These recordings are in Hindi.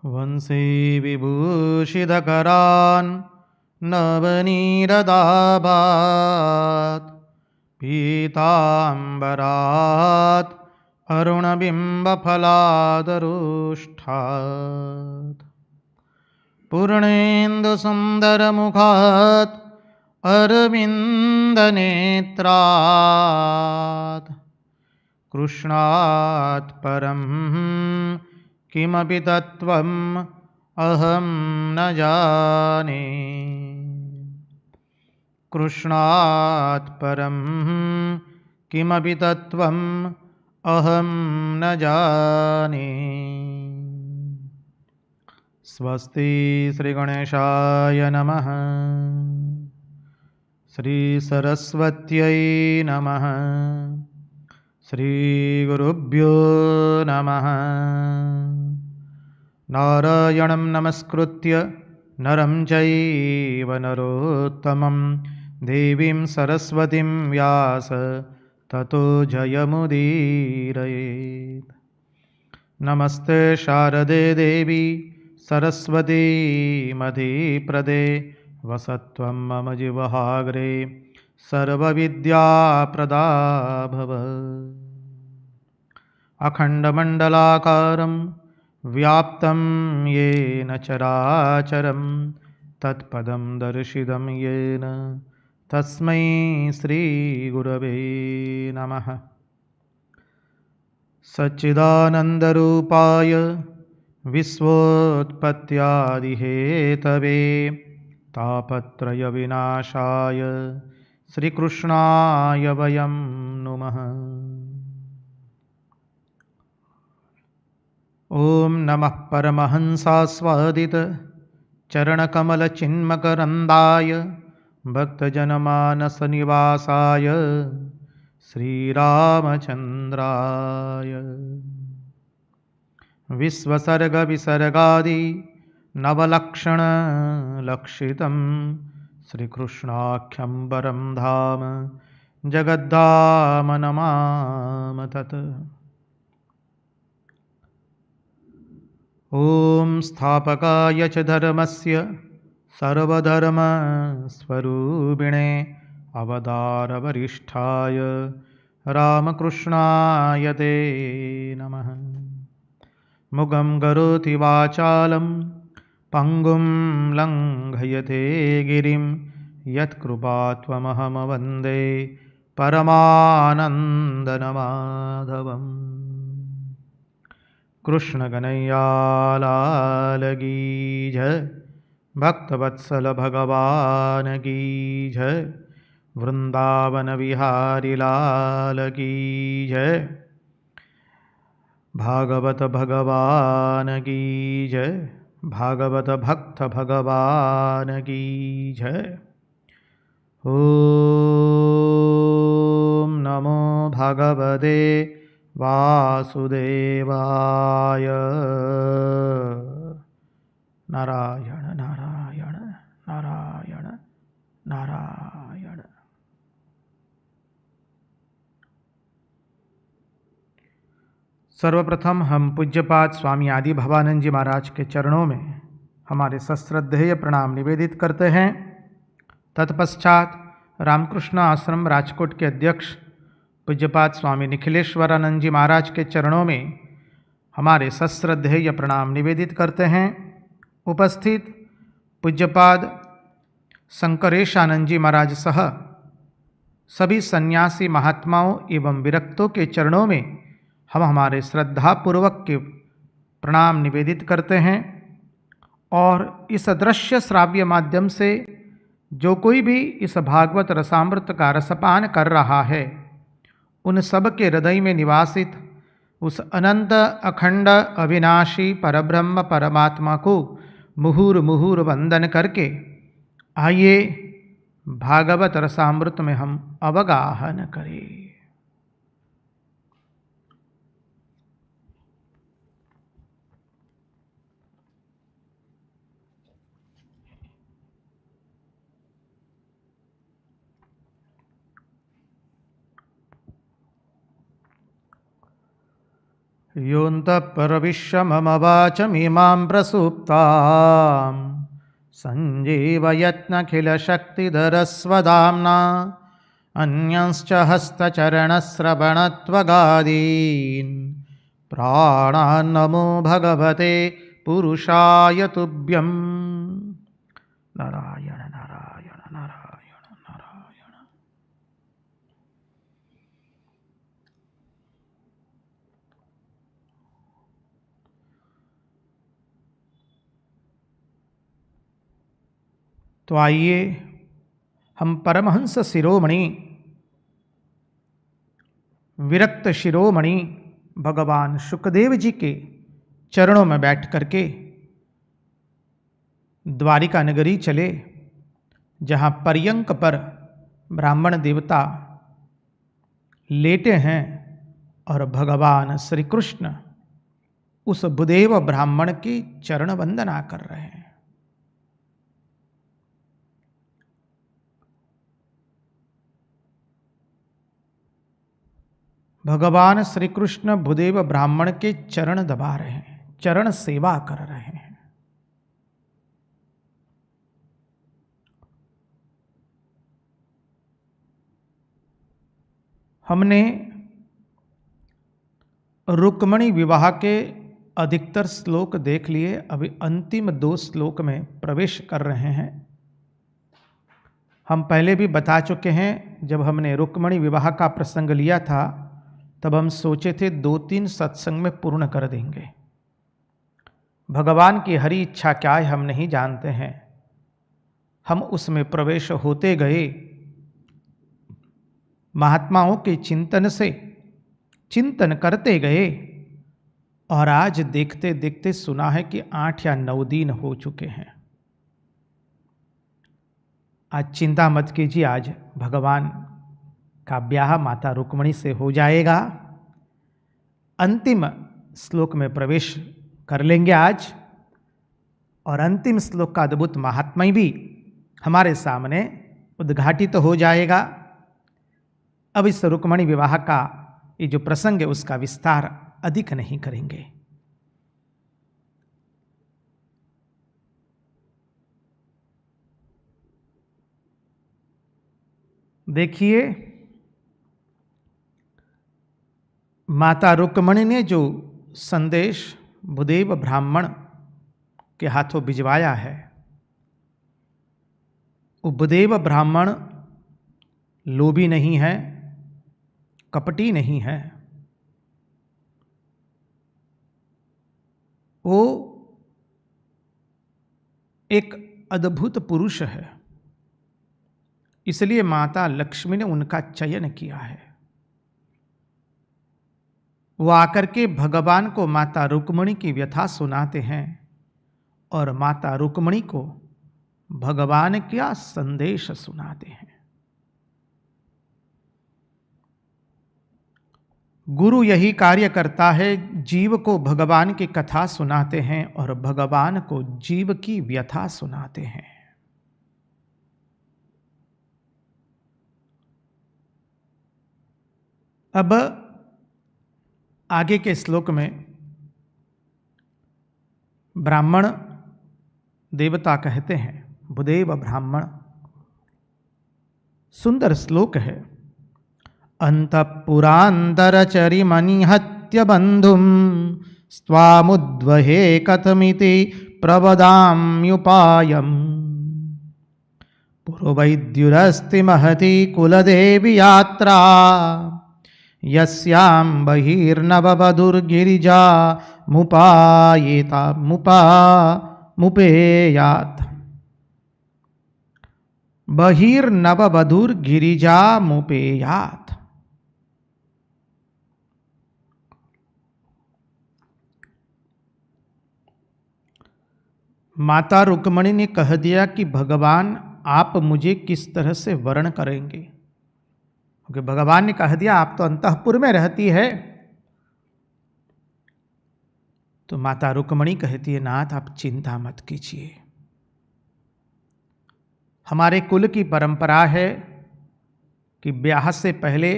वंशी विभूषितकरान् नवनीरदाभात् पीताम्बरात् अरुणबिम्बफलादरुष्ठात् पूर्णेन्दुसुन्दरमुखात् अरविन्दनेत्रात् कृष्णात् परं किमपि तत्त्वम् अहं न जाने। कृष्णात् परं किमपि तत्त्वम् अहं न जाने। स्वस्ति श्रीगणेशाय नमः। श्रीसरस्वत्यै नमः। श्रीगुरुभ्यो नमः। नारायणं नमस्कृत्य नरं चैव नरोत्तमं देवीं सरस्वतीं व्यास ततो जयमुदीरयेत्। नमस्ते शारदे देवी सरस्वती मधीप्रदे वसत्वं मम जिह्वाग्रे सर्वविद्याप्रदा भव। अखण्डमण्डलाकारं व्याप्तं येन चराचरं तत्पदं दर्शितं येन तस्मै श्रीगुरवे नमः। सच्चिदानन्दरूपाय विश्वोत्पत्त्यादिहेतवे तापत्रयविनाशाय श्रीकृष्णाय वयं नुमः। ॐ नमः परमहंसास्वादित चरणकमलचिन्मकरन्दाय भक्तजनमानसनिवासाय श्रीरामचन्द्राय विश्वसर्गविसर्गादि नवलक्षणलक्षितं श्रीकृष्णाख्यं वरं धाम जगद्धाम नमाम तत्। ॐ स्थापकाय च धर्मस्य सर्वधर्मस्वरूपिणे अवतारवरिष्ठाय रामकृष्णाय ते नमः। मुगं करोति वाचालं पङ्गुं लङ्घयते गिरिं यत्कृपात्वमहं वन्दे परमानन्दमाधवम्। कृष्ण कन्हैयालाल की जय, भक्तवत्सल भगवान की जय, वृंदावन विहारी लाल की जय, भागवत भगवान की जय, भागवत भक्त भगवान की जय। ओम नमो भगवते वासुदेवाय। नारायण नारायण नारायण नारायण। सर्वप्रथम हम पूज्यपाद स्वामी आदि भवानंद जी महाराज के चरणों में हमारे सश्रद्धेय प्रणाम निवेदित करते हैं। तत्पश्चात रामकृष्ण आश्रम राजकोट के अध्यक्ष पूज्यपाद स्वामी निखिलेश्वरानंद जी महाराज के चरणों में हमारे सश्रद्धेय प्रणाम निवेदित करते हैं। उपस्थित पूज्यपाद शंकरेशानंद जी महाराज सह सभी सन्यासी महात्माओं एवं विरक्तों के चरणों में हम हमारे श्रद्धापूर्वक के प्रणाम निवेदित करते हैं। और इस दृश्य श्राव्य माध्यम से जो कोई भी इस भागवत रसामृत का रसपान कर रहा है, उन सब के हृदय में निवासित उस अनंत अखंड अविनाशी परब्रह्म परमात्मा को मुहुर मुहुर वंदन करके आइए भागवत रसामृत में हम अवगाहन करें। योऽन्तः प्रविश्य मम वाचमिमां प्रसुप्तां सञ्जीवयत्नखिलशक्तिधरस्वधाम्ना अन्यांश्च हस्तचरणश्रवणत्वगादीन् प्राणान्नमो भगवते पुरुषाय तुभ्यं। नारायण नारायण नारायण नारायण। तो आइए हम परमहंस शिरोमणि विरक्त शिरोमणि भगवान शुकदेव जी के चरणों में बैठ करके द्वारिका नगरी चले, जहाँ पर्यंक पर ब्राह्मण देवता लेटे हैं और भगवान श्री कृष्ण उस बुदेव ब्राह्मण की चरण वंदना कर रहे हैं। भगवान श्री कृष्ण भूदेव ब्राह्मण के चरण दबा रहे हैं, चरण सेवा कर रहे हैं। हमने रुक्मणी विवाह के अधिकतर श्लोक देख लिए, अभी अंतिम 2 श्लोक में प्रवेश कर रहे हैं। हम पहले भी बता चुके हैं, जब हमने रुक्मणी विवाह का प्रसंग लिया था तब हम सोचे थे 2-3 सत्संग में पूर्ण कर देंगे। भगवान की हरी इच्छा क्या है हम नहीं जानते हैं, हम उसमें प्रवेश होते गए, महात्माओं के चिंतन से चिंतन करते गए, और आज देखते देखते सुना है कि 8 या 9 दिन हो चुके हैं। आज चिंता मत कीजिए, आज भगवान का ब्याह माता रुक्मणी से हो जाएगा। अंतिम श्लोक में प्रवेश कर लेंगे आज, और अंतिम श्लोक का अद्भुत महात्म्य भी हमारे सामने उद्घाटित हो जाएगा। अब इस रुक्मणी विवाह का ये जो प्रसंग है उसका विस्तार अधिक नहीं करेंगे। देखिए, माता रुक्मणी ने जो संदेश भूदेव ब्राह्मण के हाथों भिजवाया है, वो भूदेव ब्राह्मण लोभी नहीं है, कपटी नहीं है, वो एक अद्भुत पुरुष है। इसलिए माता लक्ष्मी ने उनका चयन किया है। वो आकर के भगवान को माता रुक्मणी की व्यथा सुनाते हैं और माता रुक्मणी को भगवान का संदेश सुनाते हैं। गुरु यही कार्य करता है, जीव को भगवान की कथा सुनाते हैं और भगवान को जीव की व्यथा सुनाते हैं। अब आगे के श्लोक में ब्राह्मण देवता कहते हैं, भूदेव ब्राह्मण, सुंदर श्लोक है। अंतःपुरान्तरचरिमनिहत्य बन्धुं स्वामुद्वहे कथमिति प्रवदाम्युपायम्। पुरोवैद्युरस्ति महती कुलदेवी यात्रा, यस्यां बहिर्नववधूर्गिरिजा मुपेयात्। बहिर्नववधूर्गिरिजा मुपेयात्। माता रुक्मणी ने कह दिया कि भगवान आप मुझे किस तरह से वर्ण करेंगे, क्योंकि भगवान ने कह दिया आप तो अंतःपुर में रहती है। तो माता रुक्मणी कहती है, नाथ आप चिंता मत कीजिए, हमारे कुल की परंपरा है कि ब्याह से पहले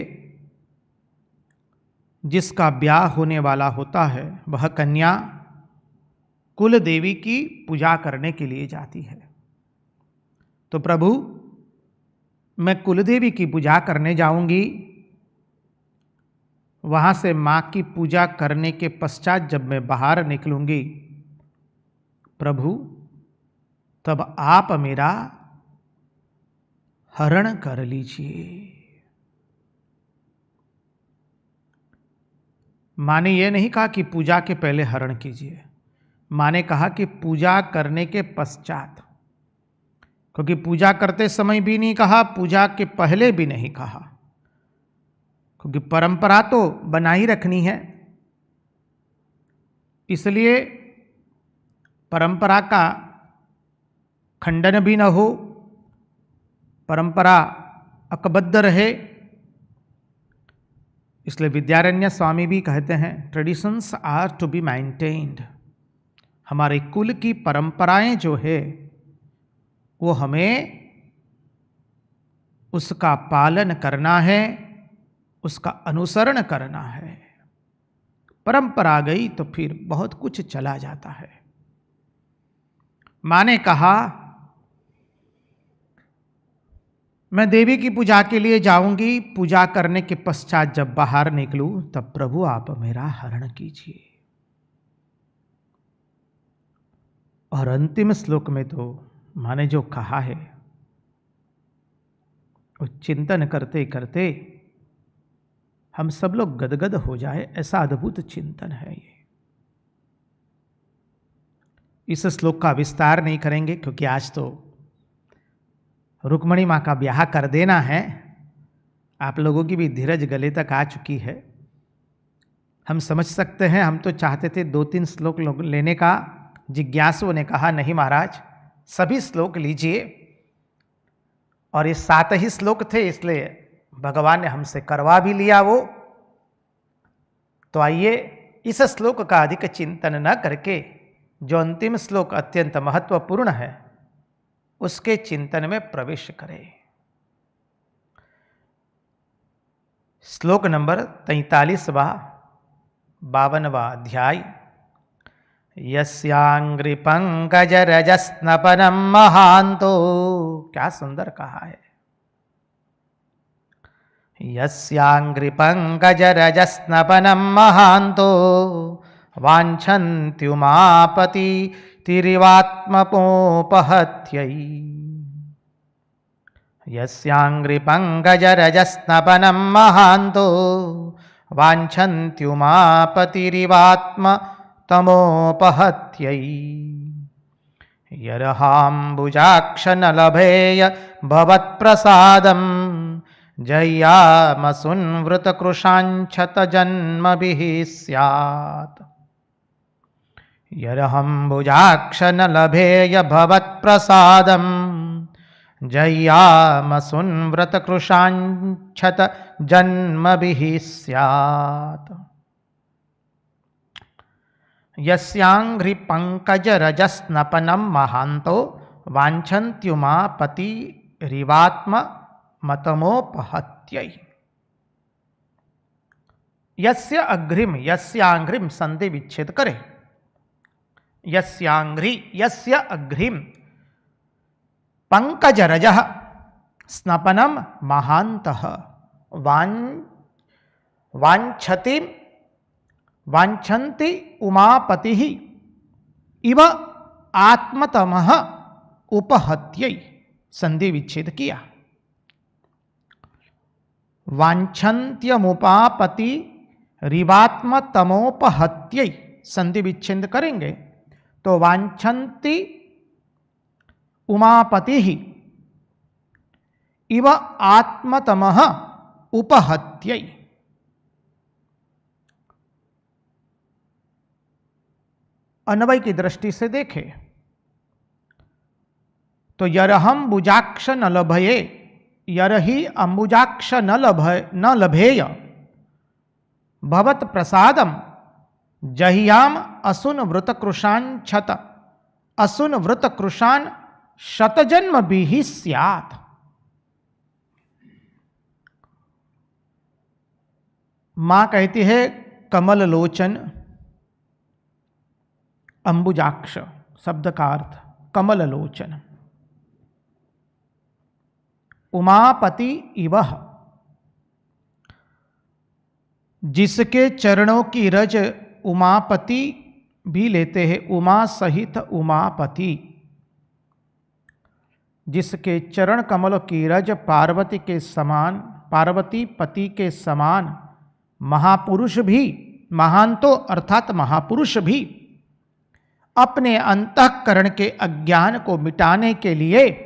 जिसका ब्याह होने वाला होता है वह कन्या कुल देवी की पूजा करने के लिए जाती है। तो प्रभु, मैं कुल देवी की पूजा करने जाऊंगी, वहां से मां की पूजा करने के पश्चात जब मैं बाहर निकलूंगी, प्रभु तब आप मेरा हरण कर लीजिए। मां ने यह नहीं कहा कि पूजा के पहले हरण कीजिए, मां ने कहा कि पूजा करने के पश्चात, क्योंकि पूजा करते समय भी नहीं कहा, पूजा के पहले भी नहीं कहा, क्योंकि परंपरा तो बना ही रखनी है। इसलिए परंपरा का खंडन भी न हो, परंपरा अकबद्ध रहे। इसलिए विद्यारण्य स्वामी भी कहते हैं, traditions are to be maintained. हमारे कुल की परंपराएं जो है वो हमें उसका पालन करना है, उसका अनुसरण करना है। परंपरा गई तो फिर बहुत कुछ चला जाता है। मां ने कहा, मैं देवी की पूजा के लिए जाऊंगी, पूजा करने के पश्चात जब बाहर निकलूं तब प्रभु आप मेरा हरण कीजिए। और अंतिम श्लोक में तो मां ने जो कहा है, वो चिंतन करते करते हम सब लोग गदगद हो जाए, ऐसा अद्भुत चिंतन है ये। इस श्लोक का विस्तार नहीं करेंगे, क्योंकि आज तो रुक्मणी मां का ब्याह कर देना है। आप लोगों की भी धीरज गले तक आ चुकी है। हम समझ सकते हैं, हम तो चाहते थे 2-3 श्लोक लेने का। जिज्ञासुओं ने कहा, नहीं महाराज, सभी श्लोक लीजिए। और ये 7 ही श्लोक थे, इसलिए भगवान ने हमसे करवा भी लिया वो। तो आइए इस श्लोक का अधिक चिंतन न करके, जो अंतिम श्लोक अत्यंत महत्वपूर्ण है, उसके चिंतन में प्रवेश करें। श्लोक नंबर 43वां 52वां अध्याय। यस्यांग्रि पंकज रजस्नपनम महांतो, क्या सुंदर कहा है। यस्यांग्रि पंकज रजस्नपनम महांतो वांछन्त्युमापति तिरिवात्मपोपहत्यै। यस्यांग्रि पंकज रजस्नपनम महांतो वांछन्त्युमापतिरिवात्मतमोपहत्यै। यरहाम्बुजाक्ष न लभेय भवत्प्रसादं जय्यामसुन्वृतकृशाञ्छत जन्मभिः स्यात्। यरहम्बुजाक्ष न लभेय भवत्प्रसादं जय्यामसुन्वृतकृशाञ्छत जन्मभिः स्यात्। यस्यांघ्रि पंकज रजस्नपनम महांतो वांछन्त्युमापतिरिवात्म मतमोपहत्यै। यस्य अग्रिम, यस्यांघ्रिम संधि विच्छेद करे। यस्यांघ्रि, यस्य अग्रिम, पंकज रजः स्नपनम महांतः वांछन्ति उमापतिः इव आत्मतमः उपहत्यै। संधि विच्छेद किया। वांछन्त्यमुपापति रिवात्मतमोपहत्यै संधि विच्छेद करेंगे तो वांछन्ति उमापतिः इव आत्मतमः उपहत्यै। अन्वय की दृष्टि से देखें तो यरहम बुजाक्ष न लभये, यरहि अंबुजाक्ष न लभेय भवत प्रसादम जहियाम असुन वृतकृशान छत असुन वृतकृशान शतजन्म भी स्यात्। माँ कहती है कमल लोचन अंबुजाक्ष, शब्द का अर्थ कमल लोचन। उमापति इवह, जिसके चरणों की रज उमापति भी लेते हैं, उमा सहित उमापति, जिसके चरण कमल की रज पार्वती के समान, पार्वती पति के समान महापुरुष भी, महान तो अर्थात महापुरुष भी अपने अंतःकरण के अज्ञान को मिटाने के लिए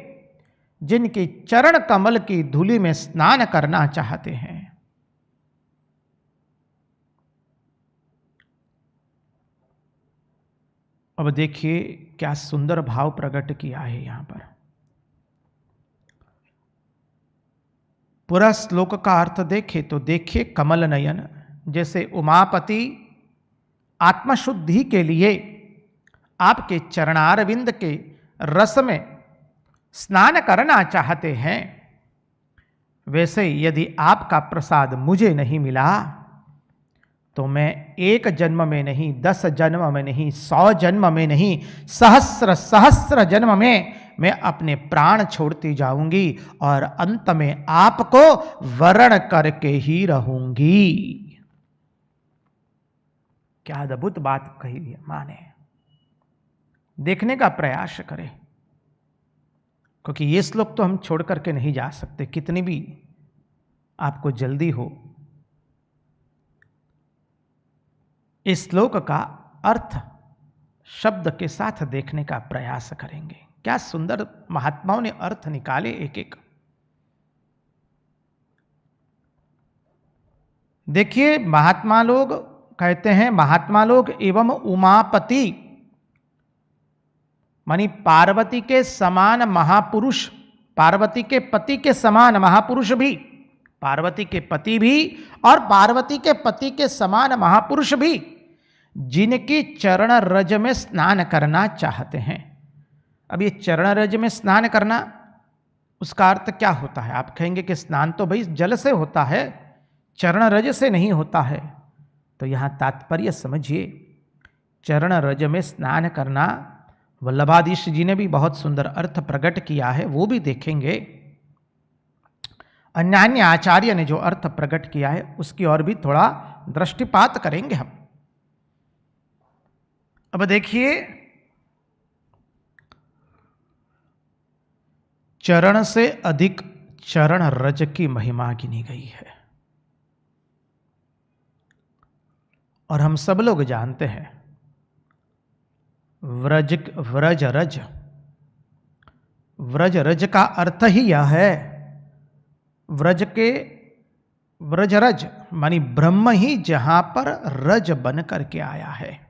जिनके चरण कमल की धूलि में स्नान करना चाहते हैं। अब देखिए क्या सुंदर भाव प्रकट किया है यहां पर। पूरा श्लोक का अर्थ देखे तो देखिए कमल नयन, जैसे उमापति आत्मशुद्धि के लिए आपके चरणारविंद के रस में स्नान करना चाहते हैं, वैसे यदि आपका प्रसाद मुझे नहीं मिला तो मैं 1 जन्म में नहीं, 10 जन्म में नहीं, 100 जन्म में नहीं, सहस्र सहस्र जन्म में मैं अपने प्राण छोड़ती जाऊंगी और अंत में आपको वरण करके ही रहूंगी। क्या अद्भुत बात कही है मां ने। देखने का प्रयास करें, क्योंकि ये श्लोक तो हम छोड़ करके नहीं जा सकते, कितनी भी आपको जल्दी हो। इस श्लोक का अर्थ शब्द के साथ देखने का प्रयास करेंगे। क्या सुंदर महात्माओं ने अर्थ निकाले एक एक। देखिए महात्मा लोग कहते हैं, महात्मा लोग एवं उमापति मानी पार्वती के समान महापुरुष, पार्वती के पति के समान महापुरुष भी, पार्वती के पति भी और पार्वती के पति के समान महापुरुष भी जिनकी चरण रज में स्नान करना चाहते हैं। अब ये चरण रज में स्नान करना, उसका अर्थ क्या होता है? आप कहेंगे कि स्नान तो भाई जल से होता है, चरण रज से नहीं होता है। तो यहां तात्पर्य समझिए, चरण रज में स्नान करना वल्लभाधीश जी ने भी बहुत सुंदर अर्थ प्रकट किया है, वो भी देखेंगे। अन्य आचार्य ने जो अर्थ प्रकट किया है उसकी ओर भी थोड़ा दृष्टिपात करेंगे हम। अब देखिए, चरण से अधिक चरण रज की महिमा गिनी गई है और हम सब लोग जानते हैं व्रज रज, व्रज रज का अर्थ ही यह है, व्रज रज मानी ब्रह्म ही जहां पर रज बन करके आया है।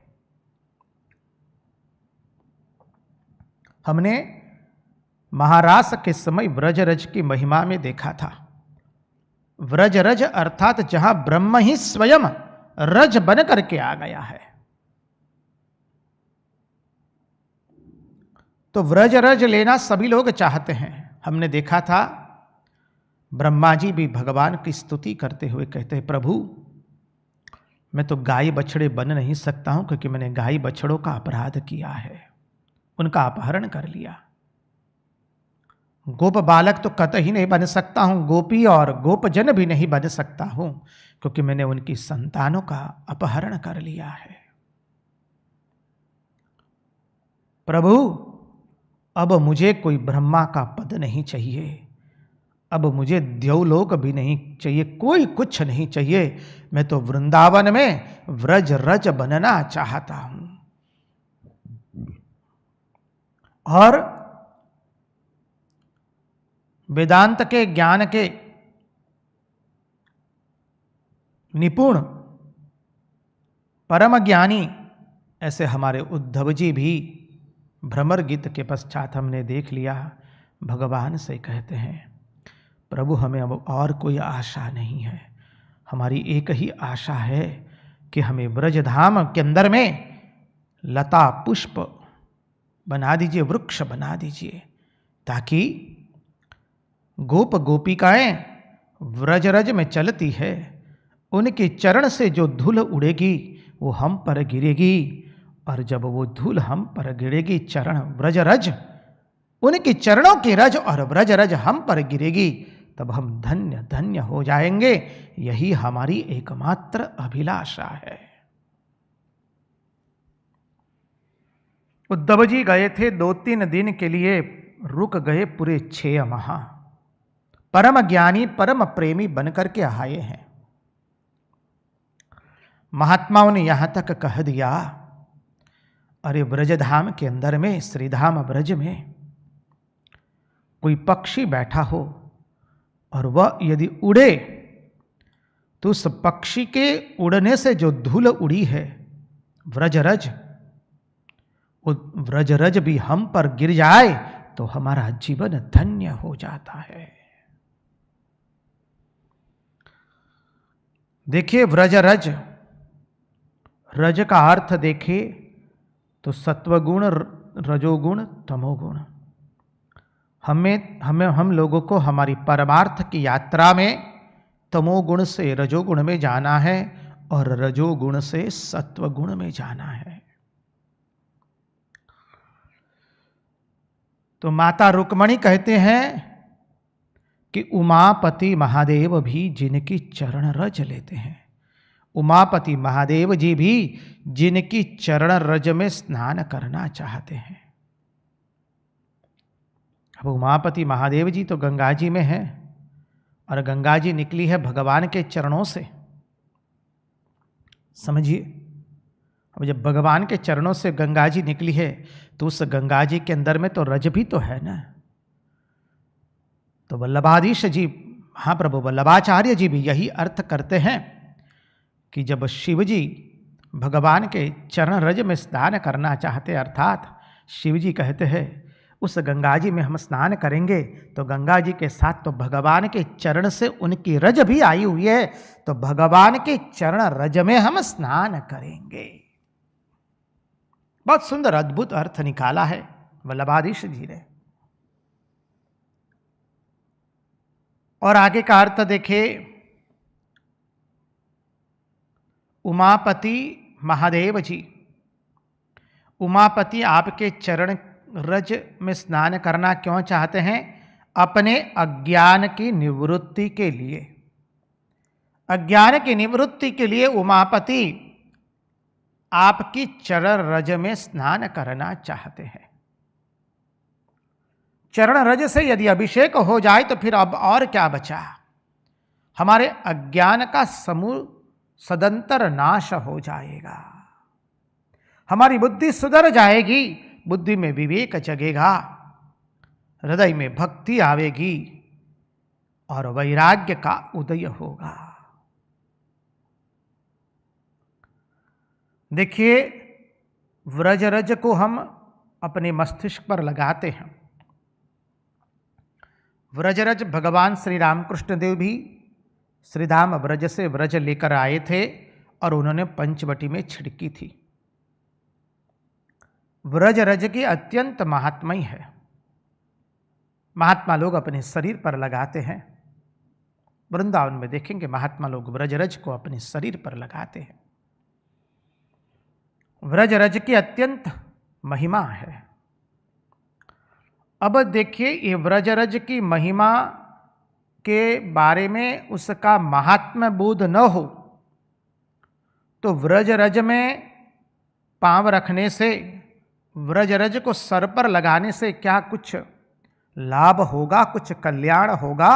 हमने महारास के समय व्रज रज की महिमा में देखा था। व्रज रज अर्थात जहां ब्रह्म ही स्वयं रज बन करके आ गया है। तो व्रज रज लेना सभी लोग चाहते हैं। हमने देखा था ब्रह्मा जी भी भगवान की स्तुति करते हुए कहते हैं, प्रभु मैं तो गाय बछड़े बन नहीं सकता हूं क्योंकि मैंने गाय बछड़ों का अपराध किया है, उनका अपहरण कर लिया। गोप बालक तो कतई नहीं बन सकता हूं, गोपी और गोपजन भी नहीं बन सकता हूं क्योंकि मैंने उनकी संतानों का अपहरण कर लिया है। प्रभु अब मुझे कोई ब्रह्मा का पद नहीं चाहिए, अब मुझे द्यौलोक भी नहीं चाहिए, कोई कुछ नहीं चाहिए, मैं तो वृंदावन में व्रज रज बनना चाहता हूं। और वेदांत के ज्ञान के निपुण परम ज्ञानी ऐसे हमारे उद्धव जी भी भ्रमर गीत के पश्चात हमने देख लिया, भगवान से कहते हैं, प्रभु हमें अब और कोई आशा नहीं है, हमारी एक ही आशा है कि हमें ब्रजधाम के अंदर में लता पुष्प बना दीजिए, वृक्ष बना दीजिए, ताकि गोप गोपिकाएं व्रज रज में चलती है उनके चरण से जो धूल उड़ेगी वो हम पर गिरेगी, और जब वो धूल हम पर गिरेगी, चरण व्रज रज, उनके चरणों की रज और व्रज रज हम पर गिरेगी, तब हम धन्य धन्य हो जाएंगे। यही हमारी एकमात्र अभिलाषा है। उद्धव जी गए थे 2-3 दिन के लिए, रुक गए पूरे 6 माह। परम ज्ञानी परम प्रेमी बनकर के आए हैं। महात्माओं ने यहां तक कह दिया, अरे ब्रजधाम के अंदर में, श्रीधाम ब्रज में कोई पक्षी बैठा हो और वह यदि उड़े तो उस पक्षी के उड़ने से जो धूल उड़ी है व्रजरज, वो व्रजरज भी हम पर गिर जाए तो हमारा जीवन धन्य हो जाता है। देखिए व्रजरज, रज का अर्थ देखे तो सत्वगुण, रजोगुण, तमोगुण। हम लोगों को हमारी परमार्थ की यात्रा में तमोगुण से रजोगुण में जाना है और रजोगुण से सत्वगुण में जाना है। तो माता रुक्मणी कहते हैं कि उमापति महादेव भी जिनकी चरण रज लेते हैं, उमापति महादेव जी भी जिनकी चरण रज में स्नान करना चाहते हैं। अब उमापति महादेव जी तो गंगा जी में है, और गंगा जी निकली है भगवान के चरणों से। समझिए, अब जब भगवान के चरणों से गंगा जी निकली है तो उस गंगा जी के अंदर में तो रज भी तो है ना। तो वल्लभाधीश जी, महाप्रभु वल्लभाचार्य जी भी यही अर्थ करते हैं कि जब शिव जी भगवान के चरण रज में स्नान करना चाहते, अर्थात शिव जी कहते हैं उस गंगा जी में हम स्नान करेंगे, तो गंगा जी के साथ तो भगवान के चरण से उनकी रज भी आई हुई है, तो भगवान के चरण रज में हम स्नान करेंगे। बहुत सुंदर अद्भुत अर्थ निकाला है वल्लभाधीश जी ने। और आगे का अर्थ देखे, उमापति महादेव जी, उमापति आपके चरण रज में स्नान करना क्यों चाहते हैं? अपने अज्ञान की निवृत्ति के लिए। अज्ञान की निवृत्ति के लिए उमापति आपकी चरण रज में स्नान करना चाहते हैं। चरण रज से यदि अभिषेक हो जाए तो फिर अब और क्या बचा? हमारे अज्ञान का समूल सदंतर नाश हो जाएगा, हमारी बुद्धि सुधर जाएगी, बुद्धि में विवेक जगेगा, हृदय में भक्ति आवेगी और वैराग्य का उदय होगा। देखिए, व्रजरज को हम अपने मस्तिष्क पर लगाते हैं। व्रजरज भगवान श्री रामकृष्ण देव भी श्रीधाम व्रज से व्रज लेकर आए थे और उन्होंने पंचवटी में छिड़की थी। व्रजरज की अत्यंत महात्म्य है। महात्मा लोग अपने शरीर पर लगाते हैं। वृंदावन में देखेंगे महात्मा लोग व्रजरज को अपने शरीर पर लगाते हैं। व्रजरज की अत्यंत महिमा है। अब देखिए, ये व्रजरज की महिमा के बारे में उसका महात्म्य बोध न हो तो व्रजरज में पांव रखने से, व्रजरज को सर पर लगाने से क्या कुछ लाभ होगा, कुछ कल्याण होगा?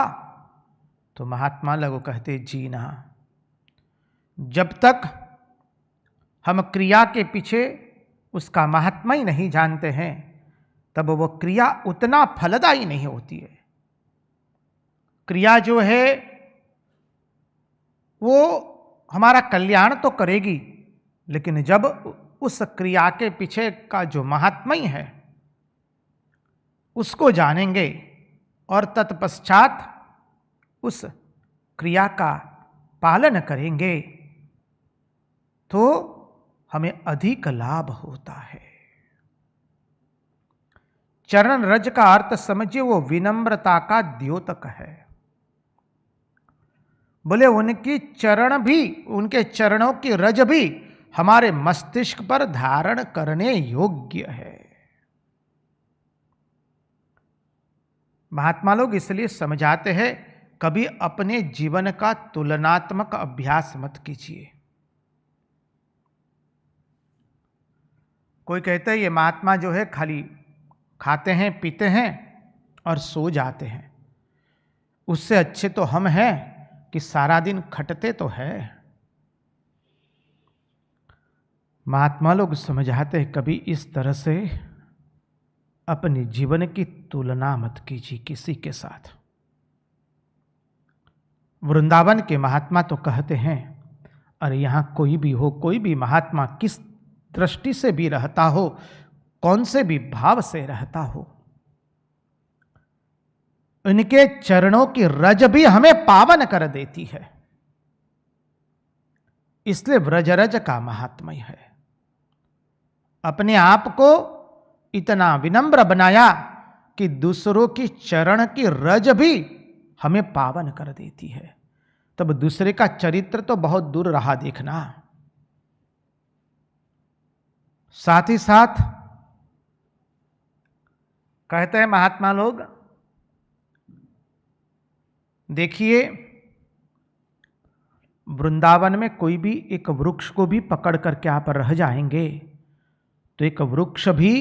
तो महात्मा लोग कहते जी ना। जब तक हम क्रिया के पीछे उसका महात्म्य ही नहीं जानते हैं तब वो क्रिया उतना फलदायी नहीं होती है। क्रिया जो है वो हमारा कल्याण तो करेगी, लेकिन जब उस क्रिया के पीछे का जो महात्म्य है उसको जानेंगे और तत्पश्चात उस क्रिया का पालन करेंगे तो हमें अधिक लाभ होता है। चरण रज का अर्थ समझिए, वो विनम्रता का द्योतक है। बोले उनकी चरण भी, उनके चरणों की रज भी हमारे मस्तिष्क पर धारण करने योग्य है। महात्मा लोग इसलिए समझाते हैं, कभी अपने जीवन का तुलनात्मक अभ्यास मत कीजिए। कोई कहता है ये महात्मा जो है खाली खाते हैं पीते हैं और सो जाते हैं, उससे अच्छे तो हम हैं कि सारा दिन खटते तो है। महात्मा लोग समझाते हैं कभी इस तरह से अपने जीवन की तुलना मत कीजिए किसी के साथ। वृंदावन के महात्मा तो कहते हैं, अरे यहां कोई भी हो, कोई भी महात्मा किस दृष्टि से भी रहता हो, कौन से भी भाव से रहता हो, उनके चरणों की रज भी हमें पावन कर देती है। इसलिए व्रजरज का महात्म्य है। अपने आप को इतना विनम्र बनाया कि दूसरों की चरण की रज भी हमें पावन कर देती है। तब दूसरे का चरित्र तो बहुत दूर रहा देखना। साथ ही साथ कहते हैं महात्मा लोग, देखिए वृंदावन में कोई भी एक वृक्ष को भी पकड़ करके आप रह जाएंगे तो एक वृक्ष भी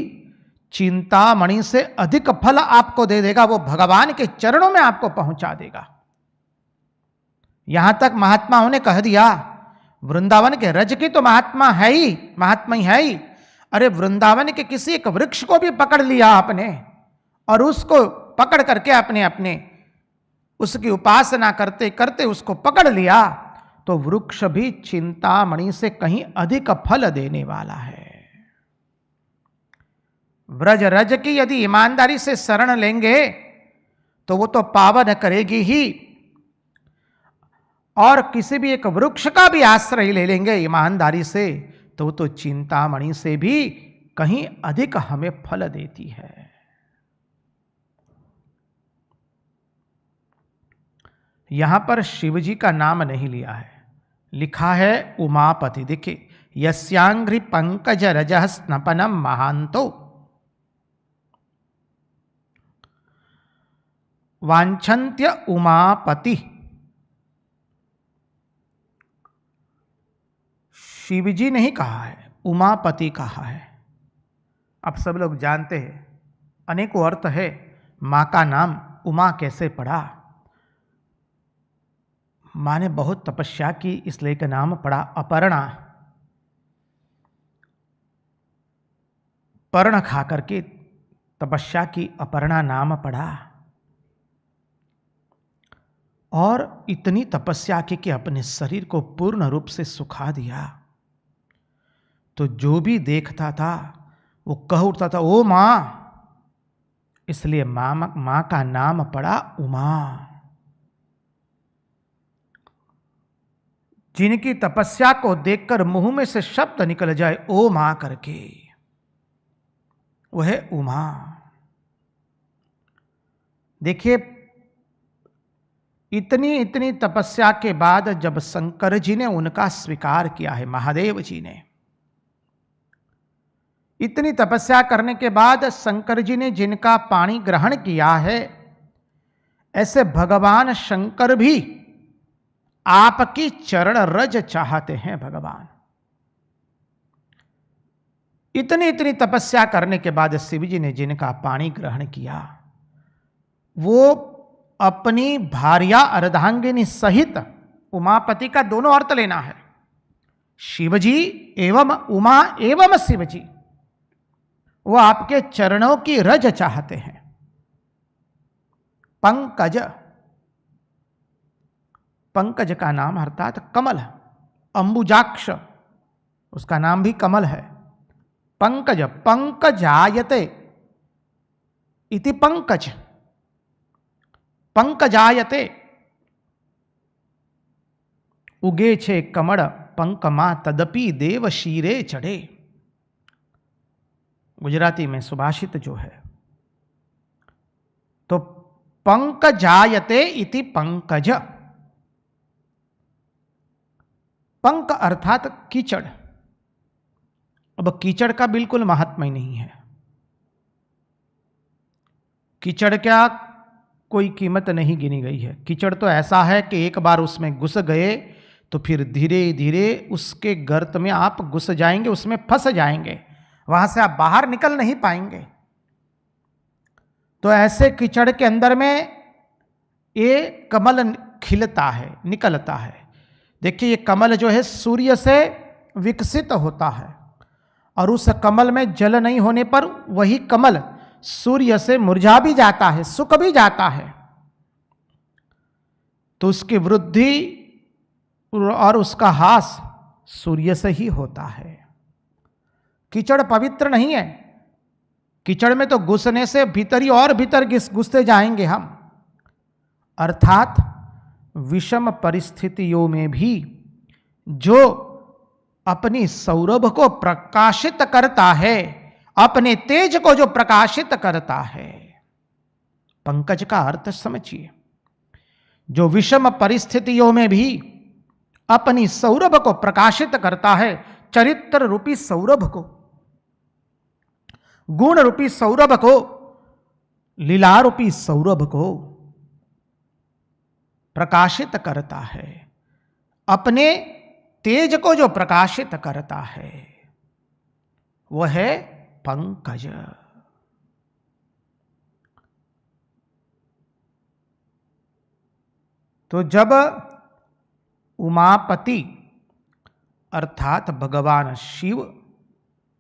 चिंतामणि से अधिक फल आपको दे देगा, वो भगवान के चरणों में आपको पहुंचा देगा। यहां तक महात्माओं ने कह दिया, वृंदावन के रज की तो महात्मा है ही। अरे वृंदावन के किसी एक वृक्ष को भी पकड़ लिया आपने और उसको पकड़ करके अपने उसकी उपासना करते करते उसको पकड़ लिया तो वृक्ष भी चिंतामणि से कहीं अधिक फल देने वाला है। व्रज रज की यदि ईमानदारी से शरण लेंगे तो वो तो पावन करेगी ही, और किसी भी एक वृक्ष का भी आश्रय ले लेंगे ईमानदारी से तो वो तो चिंतामणि से भी कहीं अधिक हमें फल देती है। यहां पर शिव जी का नाम नहीं लिया है, लिखा है उमापति। देखिए, यस्यांघ्रि पंकज रजः स्नपनम महांतो वांछन्त्य उमापति। शिव जी नहीं कहा है, उमापति कहा है। अब सब लोग जानते हैं अनेकों अर्थ है। मां का नाम उमा कैसे पड़ा? मां ने बहुत तपस्या की इसलिए का नाम पड़ा अपर्णा। पर्ण खा करके तपस्या की, अपर्णा नाम पड़ा। और इतनी तपस्या की कि अपने शरीर को पूर्ण रूप से सुखा दिया। तो जो भी देखता था वो कह उठता था ओ मां, इसलिए मां का नाम पड़ा उमा। जिनकी तपस्या को देखकर मुंह में से शब्द निकल जाए ओ मां करके, वह है उमा। देखिए, इतनी तपस्या के बाद जब शंकर जी ने उनका स्वीकार किया है, महादेव जी ने इतनी तपस्या करने के बाद शंकर जी ने जिनका पानी ग्रहण किया है, ऐसे भगवान शंकर भी आपकी चरण रज चाहते हैं। भगवान इतनी तपस्या करने के बाद शिव जी ने जिनका पानी ग्रहण किया, वो अपनी भार्या अर्धांगिनी सहित, उमापति का दोनों अर्थ लेना है, शिवजी एवं उमा एवं शिवजी, वो आपके चरणों की रज चाहते हैं। पंकज, पंकज का नाम अर्थात कमल, अंबुजाक्ष उसका नाम भी कमल है। पंकज, पंकजायते इति पंकज, पंकजायते उगे छे कमल पंकमा तदपि देव शीरे चढ़े। गुजराती में सुभाषित जो है, तो पंकजायते इति पंकज, पंक अर्थात कीचड़। अब कीचड़ का बिल्कुल महात्म्य नहीं है, कीचड़ क्या कोई कीमत नहीं गिनी गई है। कीचड़ तो ऐसा है कि एक बार उसमें घुस गए तो फिर धीरे धीरे उसके गर्त में आप घुस जाएंगे, उसमें फंस जाएंगे, वहां से आप बाहर निकल नहीं पाएंगे। तो ऐसे कीचड़ के अंदर में ये कमल खिलता है, निकलता है। देखिए ये कमल जो है सूर्य से विकसित होता है और उस कमल में जल नहीं होने पर वही कमल सूर्य से मुरझा भी जाता है, सूख भी जाता है। तो उसकी वृद्धि और उसका ह्रास सूर्य से ही होता है। कीचड़ पवित्र नहीं है, कीचड़ में तो घुसने से भीतर ही और भीतर घुसते जाएंगे हम। अर्थात विषम परिस्थितियों में भी जो अपनी सौरभ को प्रकाशित करता है, अपने तेज को जो प्रकाशित करता है, पंकज का अर्थ समझिए, जो विषम परिस्थितियों में भी अपनी सौरभ को प्रकाशित करता है, चरित्र रूपी सौरभ को, गुण रूपी सौरभ को, लीला रूपी सौरभ को प्रकाशित करता है, अपने तेज को जो प्रकाशित करता है वह है पंकज। तो जब उमापति अर्थात भगवान शिव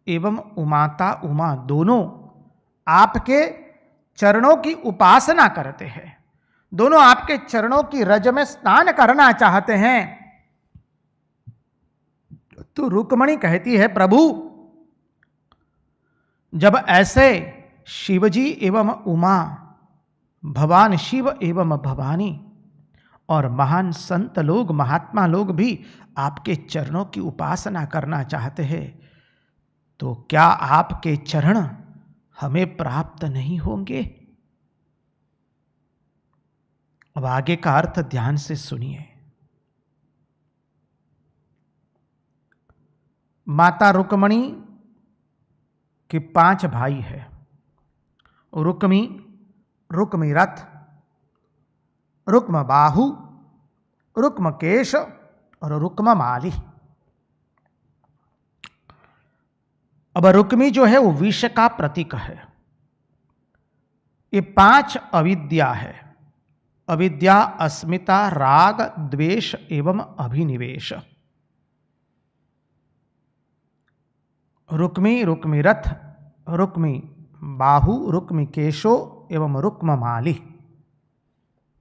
एवं उमाता उमा दोनों आपके चरणों की उपासना करते हैं, दोनों आपके चरणों की रज में स्नान करना चाहते हैं, तो रुक्मणी कहती है प्रभु जब ऐसे शिवजी एवं उमा, भगवान शिव एवं भवानी और महान संत लोग, महात्मा लोग भी आपके चरणों की उपासना करना चाहते हैं, तो क्या आपके चरण हमें प्राप्त नहीं होंगे? अब आगे का अर्थ ध्यान से सुनिए। माता रुक्मणी के 5 भाई है, रुक्मी, रुक्मी रथ, रुक्म बाहु, रुक्म केश और रुक्म माली। अब रुक्मी जो है वो विष का प्रतीक है। ये 5 अविद्या है, अविद्या, अस्मिता, राग, द्वेष एवं अभिनिवेश। रुक्मी, रुक्मी रथ, रुक्मी बाहु, रुक्मी केशो एवं रुक्म माली,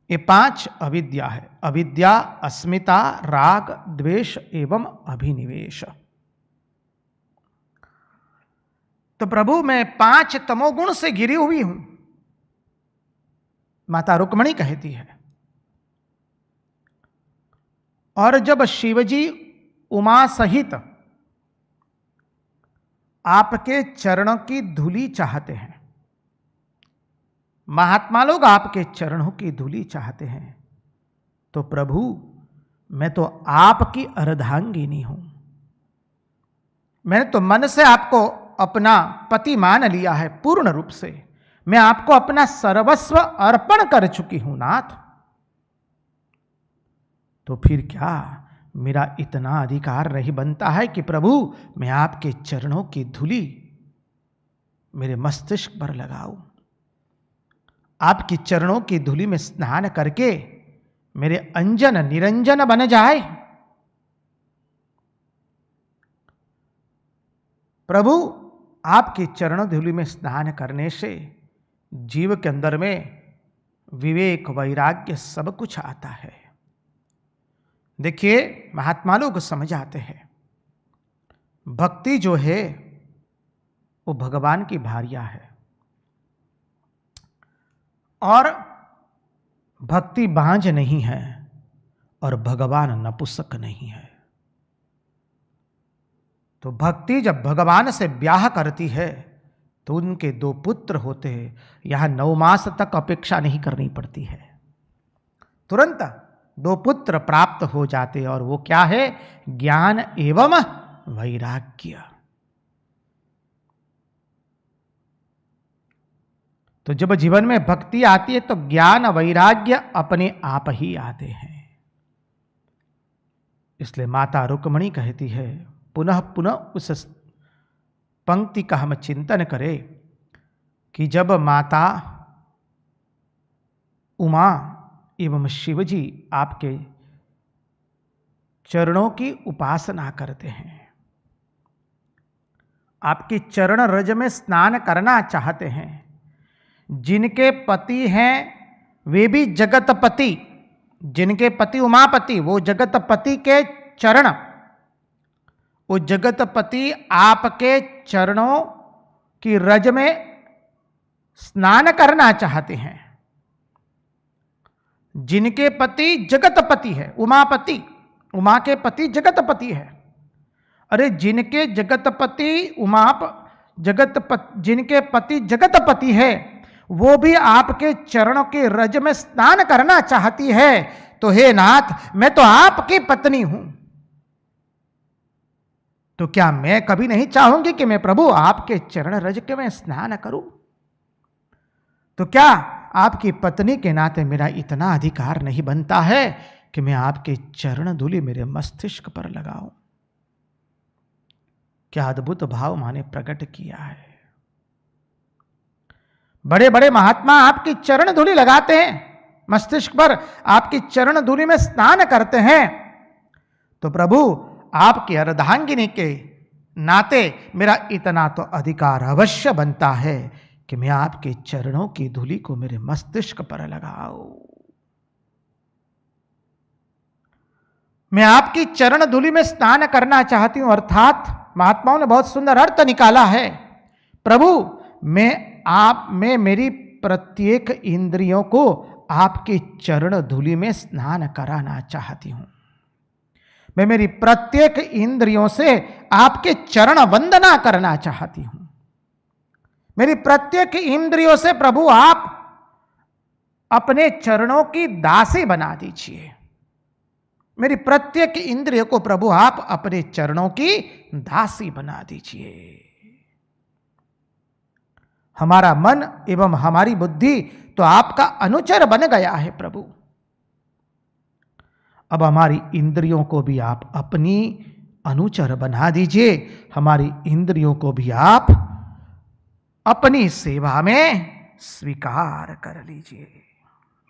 ये 5 अविद्या है। अविद्या, अस्मिता, राग, द्वेष एवं अभिनिवेश। तो प्रभु मैं 5 तमोगुण से घिरी हुई हूं, माता रुक्मणी कहती है। और जब शिवजी उमा सहित आपके चरणों की धूली चाहते हैं, महात्मा लोग आपके चरणों की धूली चाहते हैं, तो प्रभु मैं तो आपकी अर्धांगिनी हूं, मैंने तो मन से आपको अपना पति मान लिया है पूर्ण रूप से, मैं आपको अपना सर्वस्व अर्पण कर चुकी हूं नाथ। तो फिर क्या मेरा इतना अधिकार नहीं बनता है कि प्रभु मैं आपके चरणों की धूली मेरे मस्तिष्क पर लगाऊं, आपकी चरणों की धूली में स्नान करके मेरे अंजन निरंजन बन जाए। प्रभु आपकी चरण धूलि में स्नान करने से जीव के अंदर में विवेक, वैराग्य सब कुछ आता है। देखिए महात्मा लोग समझ आते हैं, भक्ति जो है वो भगवान की भार्या है और भक्ति बांझ नहीं है और भगवान नपुंसक नहीं है। तो भक्ति जब भगवान से ब्याह करती है तो उनके 2 पुत्र होते हैं, यहां 9 मास तक अपेक्षा नहीं करनी पड़ती है, तुरंत दो पुत्र प्राप्त हो जाते, और वो क्या है? ज्ञान एवं वैराग्य। तो जब जीवन में भक्ति आती है तो ज्ञान वैराग्य अपने आप ही आते हैं। इसलिए माता रुक्मणी कहती है, पुनः पुनः उस पंक्ति का हम चिंतन करें कि जब माता उमा एवं शिवजी आपके चरणों की उपासना करते हैं, आपके चरण रज में स्नान करना चाहते हैं, जिनके पति हैं वे भी जगतपति, जिनके पति उमापति, वो जगतपति के चरण, वो जगतपति आपके चरणों की रज में स्नान करना चाहते हैं। जिनके पति जगतपति है, उमापति, उमा के पति जगतपति है। अरे जिनके जगतपति जिनके पति जगतपति है, वो भी आपके चरणों के रज में स्नान करना चाहती है, तो हे नाथ, मैं तो आपकी पत्नी हूं, तो क्या मैं कभी नहीं चाहूंगी कि मैं प्रभु आपके चरण रज के में स्नान करूं? तो क्या आपकी पत्नी के नाते मेरा इतना अधिकार नहीं बनता है कि मैं आपके चरण धूलि मेरे मस्तिष्क पर लगाऊं? क्या अद्भुत भाव माने प्रकट किया है। बड़े बड़े महात्मा आपकी चरण धूलि लगाते हैं, मस्तिष्क पर आपकी चरण धूलि में स्नान करते हैं, तो प्रभु आपकी अर्धांगिनी के नाते मेरा इतना तो अधिकार अवश्य बनता है कि मैं आपके चरणों की धूलि को मेरे मस्तिष्क पर लगाऊं। मैं आपकी चरण धूलि में स्नान करना चाहती हूं, अर्थात महात्माओं ने बहुत सुंदर अर्थ निकाला है, प्रभु मैं मेरी प्रत्येक इंद्रियों को आपके चरण धूलि में स्नान कराना चाहती हूं। मैं मेरी प्रत्येक इंद्रियों से आपके चरण वंदना करना चाहती हूं। मेरी प्रत्येक इंद्रियों से प्रभु आप अपने चरणों की दासी बना दीजिए। मेरी प्रत्येक इंद्रिय को प्रभु आप अपने चरणों की दासी बना दीजिए। हमारा मन एवं हमारी बुद्धि तो आपका अनुचर बन गया है प्रभु। अब हमारी इंद्रियों को भी आप अपनी अनुचर बना दीजिए, हमारी इंद्रियों को भी आप अपनी सेवा में स्वीकार कर लीजिए।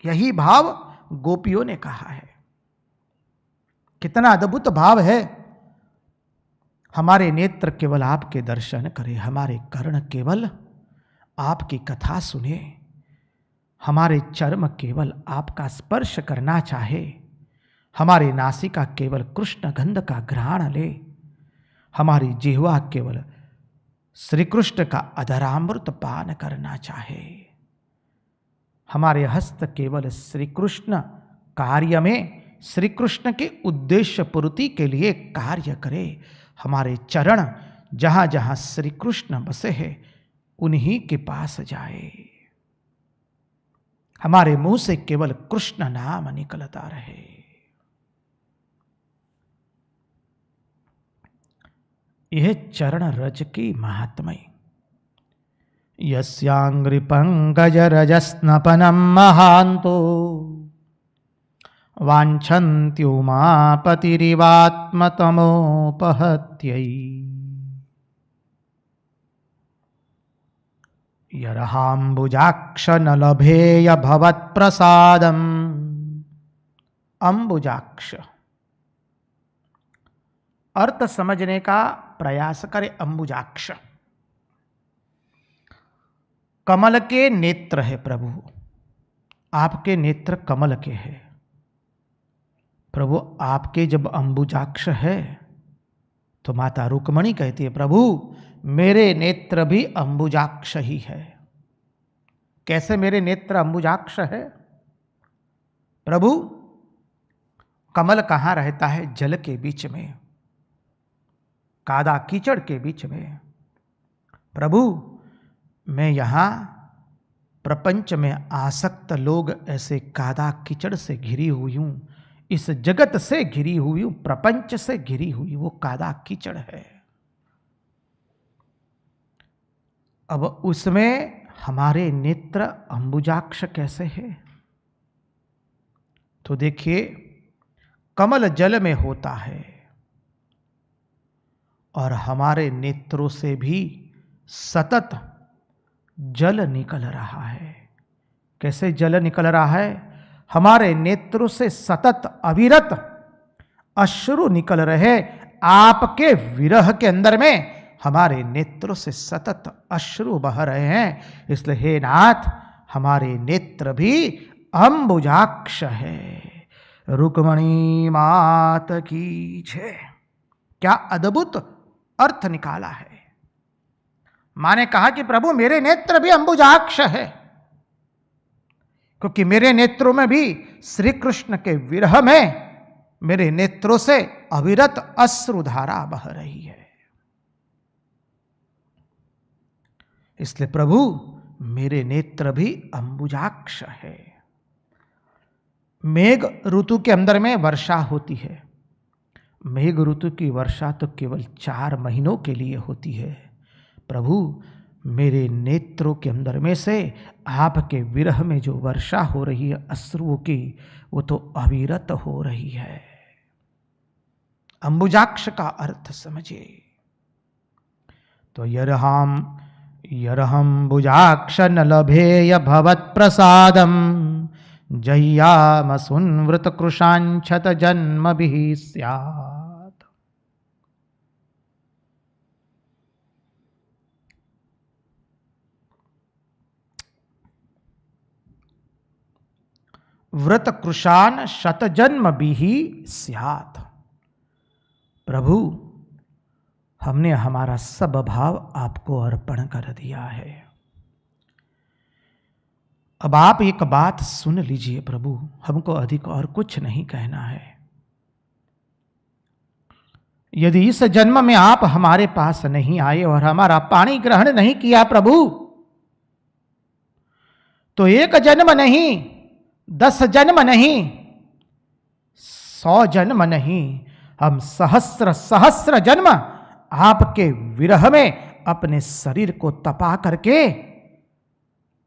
यही भाव गोपियों ने कहा है। कितना अद्भुत भाव है। हमारे नेत्र केवल आपके दर्शन करें, हमारे कर्ण केवल आपकी कथा सुने, हमारे चर्म केवल आपका स्पर्श करना चाहे, हमारी नासिका केवल कृष्ण गंध का घ्राण ले, हमारी जिह्वा केवल श्री कृष्ण का अधरामृत पान करना चाहे, हमारे हस्त केवल श्री कृष्ण कार्य में श्री कृष्ण के उद्देश्य पूर्ति के लिए कार्य करे, हमारे चरण जहां जहां श्री कृष्ण बसे हैं उन्हीं के पास जाए, हमारे मुंह से केवल कृष्ण नाम निकलता रहे। यह चरण रज की महात्म्य। यस्यांग्रि पंकज रजस्नपनम महांतो वाञ्छन्त्युमापतिरिवात्मतमोपहत्यै यरहाम्बुजाक्ष न लभेय भवत्प्रसादम्। अंबुजाक्ष अर्थ समझने का प्रयास करें। अंबुजाक्ष कमल के नेत्र है प्रभु, आपके नेत्र कमल के हैं प्रभु। आपके जब अंबुजाक्ष है तो माता रुक्मणी कहती है, प्रभु मेरे नेत्र भी अंबुजाक्ष ही है। कैसे मेरे नेत्र अंबुजाक्ष है? प्रभु कमल कहाँ रहता है? जल के बीच में, कादा कीचड़ के बीच में। प्रभु मैं यहाँ प्रपंच में आसक्त लोग ऐसे कादा कीचड़ से घिरी हुई हूँ, इस जगत से घिरी हुई, प्रपंच से घिरी हुई वो कादा कीचड़ है। अब उसमें हमारे नेत्र अंबुजाक्ष कैसे है? तो देखिए, कमल जल में होता है और हमारे नेत्रों से भी सतत जल निकल रहा है। कैसे जल निकल रहा है? हमारे नेत्रों से सतत अविरत अश्रु निकल रहे। आपके विरह के अंदर में हमारे नेत्रों से सतत अश्रु बह रहे हैं। इसलिए हे नाथ, हमारे नेत्र भी अंबुजाक्ष है। रुक्मणी मात की जय। क्या अद्भुत अर्थ निकाला है। मां ने कहा कि प्रभु मेरे नेत्र भी अंबुजाक्ष है, क्योंकि मेरे नेत्रों में भी श्री कृष्ण के विरह में मेरे नेत्रों से अविरत अश्रुधारा बह रही है। इसलिए प्रभु मेरे नेत्र भी अंबुजाक्ष है। मेघ ऋतु के अंदर में वर्षा होती है। मेघ ऋतु की वर्षा तो केवल 4 महीनों के लिए होती है। प्रभु मेरे नेत्रों के अंदर में से आपके विरह में जो वर्षा हो रही है अश्रुओं की, वो तो अविरत हो रही है। अंबुजाक्ष का अर्थ समझिए। तो यरहंबुजाक्ष न लभेय भवत् प्रसादम जह्याम सुनवृत कृशांछत जन्म भी स्यात्। व्रत कृशान शत जन्म भी स्यात्। प्रभु हमने हमारा सब भाव आपको अर्पण कर दिया है। अब आप एक बात सुन लीजिए प्रभु, हमको अधिक और कुछ नहीं कहना है। यदि इस जन्म में आप हमारे पास नहीं आए और हमारा पानी ग्रहण नहीं किया प्रभु, तो 1 जन्म नहीं, 10 जन्म नहीं, 100 जन्म नहीं, हम सहस्र सहस्र जन्म आपके विरह में अपने शरीर को तपा करके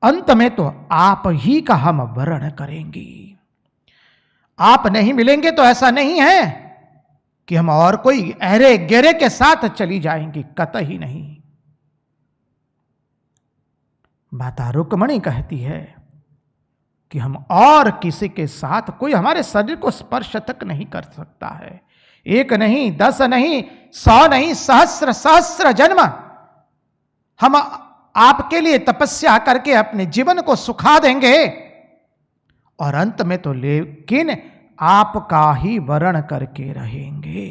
अंत में तो आप ही का हम वर्ण करेंगे। आप नहीं मिलेंगे तो ऐसा नहीं है कि हम और कोई अहरे गेरे के साथ चली जाएंगी, कतई नहीं। माता रुक्मणी कहती है कि हम और किसी के साथ, कोई हमारे शरीर को स्पर्श तक नहीं कर सकता है। 1 नहीं, 10 नहीं, 100 नहीं, सहस्र सहस्र जन्म हम आपके लिए तपस्या करके अपने जीवन को सुखा देंगे और अंत में तो लेकिन आपका ही वर्ण करके रहेंगे।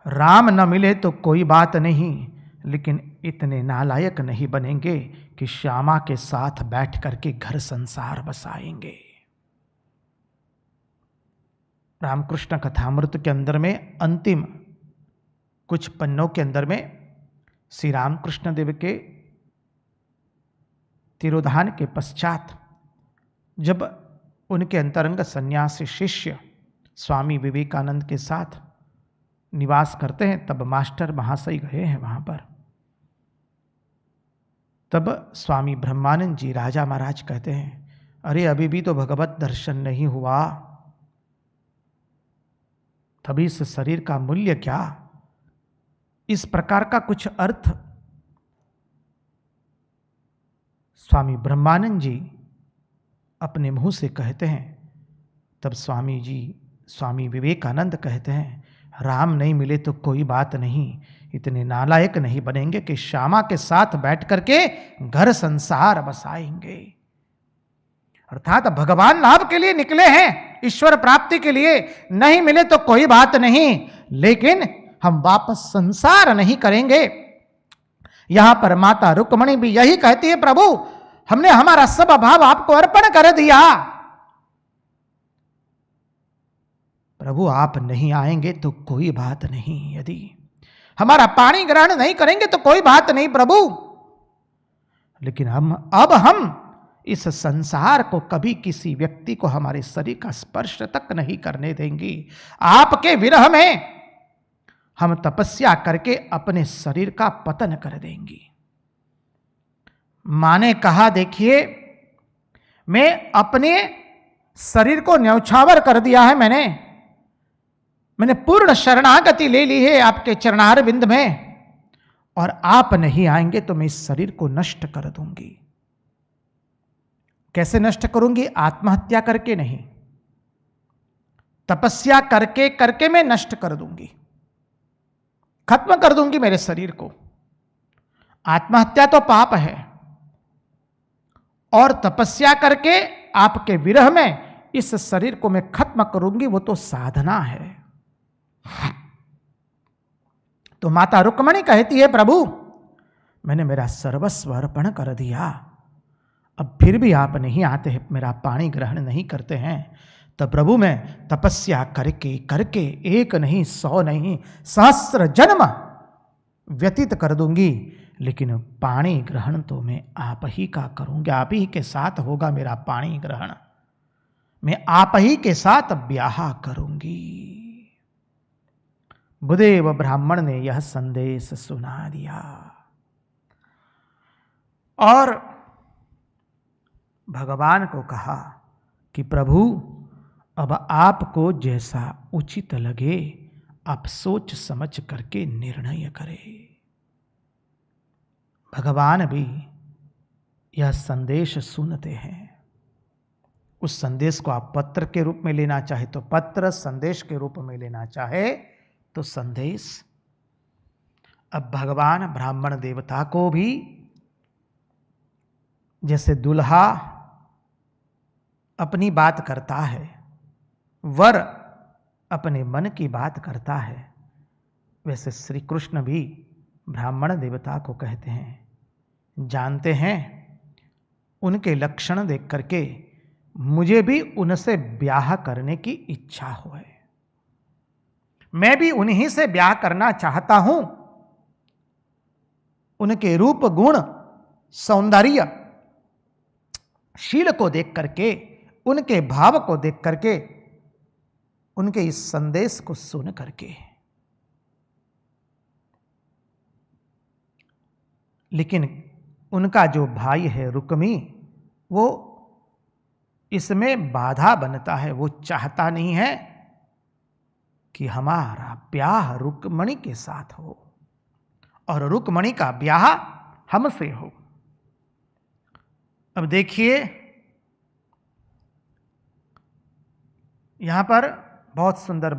राम न मिले तो कोई बात नहीं, लेकिन इतने नालायक नहीं बनेंगे कि श्यामा के साथ बैठ करके घर संसार बसाएंगे। रामकृष्ण कथामृत के अंदर में अंतिम कुछ पन्नों के अंदर में श्री रामकृष्ण देव के तिरोधान के पश्चात जब उनके अंतरंग सन्यासी शिष्य स्वामी विवेकानंद के साथ निवास करते हैं, तब मास्टर महाशय गए हैं वहां पर। तब स्वामी ब्रह्मानंद जी राजा महाराज कहते हैं, अरे अभी भी तो भगवत दर्शन नहीं हुआ, तभी इस शरीर का मूल्य क्या। इस प्रकार का कुछ अर्थ स्वामी ब्रह्मानंद जी अपने मुंह से कहते हैं। तब स्वामी विवेकानंद कहते हैं, राम नहीं मिले तो कोई बात नहीं, इतने नालायक नहीं बनेंगे कि श्यामा के साथ बैठ करके घर संसार बसाएंगे। अर्थात भगवान लाभ के लिए निकले हैं, ईश्वर प्राप्ति के लिए। नहीं मिले तो कोई बात नहीं, लेकिन हम वापस संसार नहीं करेंगे। यहां पर माता रुक्मणी भी यही कहती है, प्रभु हमने हमारा सब भाव आपको अर्पण कर दिया। प्रभु आप नहीं आएंगे तो कोई बात नहीं, यदि हमारा पानी ग्रहण नहीं करेंगे तो कोई बात नहीं प्रभु, लेकिन हम इस संसार को कभी किसी व्यक्ति को हमारे शरीर का स्पर्श तक नहीं करने देंगी। आपके विरह में हम तपस्या करके अपने शरीर का पतन कर देंगी। मां ने कहा, देखिए मैं अपने शरीर को न्यौछावर कर दिया है, मैंने पूर्ण शरणागति ले ली है आपके चरणार बिंद में, और आप नहीं आएंगे तो मैं इस शरीर को नष्ट कर दूंगी। कैसे नष्ट करूंगी? आत्महत्या करके नहीं, तपस्या करके करके मैं नष्ट कर दूंगी, खत्म कर दूंगी मेरे शरीर को। आत्महत्या तो पाप है, और तपस्या करके आपके विरह में इस शरीर को मैं खत्म करूंगी, वो तो साधना है। तो माता रुक्मणी कहती है, प्रभु मैंने मेरा सर्वस्व अर्पण कर दिया, अब फिर भी आप नहीं आते हैं, मेरा पानी ग्रहण नहीं करते हैं, तो प्रभु मैं तपस्या करके करके 1 नहीं 100 नहीं सहस्र जन्म व्यतीत कर दूंगी, लेकिन पानी ग्रहण तो मैं आप ही का करूंगी, आप ही के साथ होगा मेरा पानी ग्रहण, मैं आप ही के साथ ब्याह करूंगी। बुदेव ब्राह्मण ने यह संदेश सुना दिया और भगवान को कहा कि प्रभु अब आपको जैसा उचित लगे आप सोच समझ करके निर्णय करें। भगवान भी यह संदेश सुनते हैं। उस संदेश को आप पत्र के रूप में लेना चाहे तो पत्र, संदेश के रूप में लेना चाहे तो संदेश। अब भगवान ब्राह्मण देवता को भी जैसे दुल्हा अपनी बात करता है, वर अपने मन की बात करता है, वैसे श्री कृष्ण भी ब्राह्मण देवता को कहते हैं, जानते हैं उनके लक्षण देख करके मुझे भी उनसे ब्याह करने की इच्छा हो है, मैं भी उन्हीं से ब्याह करना चाहता हूं। उनके रूप गुण सौंदर्य शील को देख करके, उनके भाव को देख करके, उनके इस संदेश को सुन करके, लेकिन उनका जो भाई है रुक्मी, वो इसमें बाधा बनता है। वो चाहता नहीं है कि हमारा ब्याह रुक्मणी के साथ हो और रुक्मणी का ब्याह हमसे हो। अब देखिए यहां पर बहुत सुंदर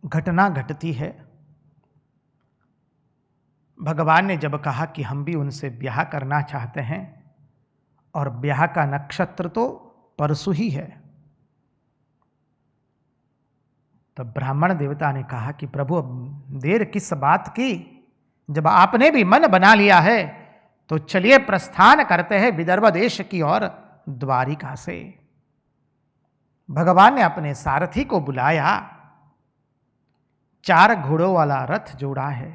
घटना घटती है। भगवान ने जब कहा कि हम भी उनसे ब्याह करना चाहते हैं, और ब्याह का नक्षत्र तो परसों ही है, तब ब्राह्मण देवता ने कहा कि प्रभु अब देर किस बात की, जब आपने भी मन बना लिया है तो चलिए प्रस्थान करते हैं विदर्भ देश की ओर, द्वारिका से। भगवान ने अपने सारथी को बुलाया, 4 घोड़ों वाला रथ जोड़ा है,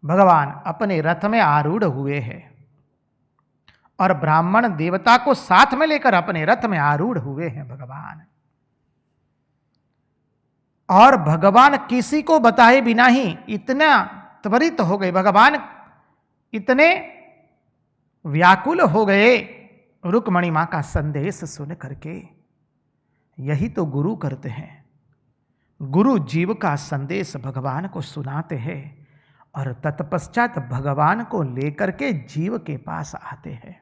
भगवान अपने रथ में आरूढ़ हुए हैं और ब्राह्मण देवता को साथ में लेकर अपने रथ में आरूढ़ हुए हैं भगवान। और भगवान किसी को बताए बिना ही इतना त्वरित हो गए, भगवान इतने व्याकुल हो गए रुक्मणी मां का संदेश सुन करके। यही तो गुरु करते हैं, गुरु जीव का संदेश भगवान को सुनाते हैं और तत्पश्चात भगवान को लेकर के जीव के पास आते हैं।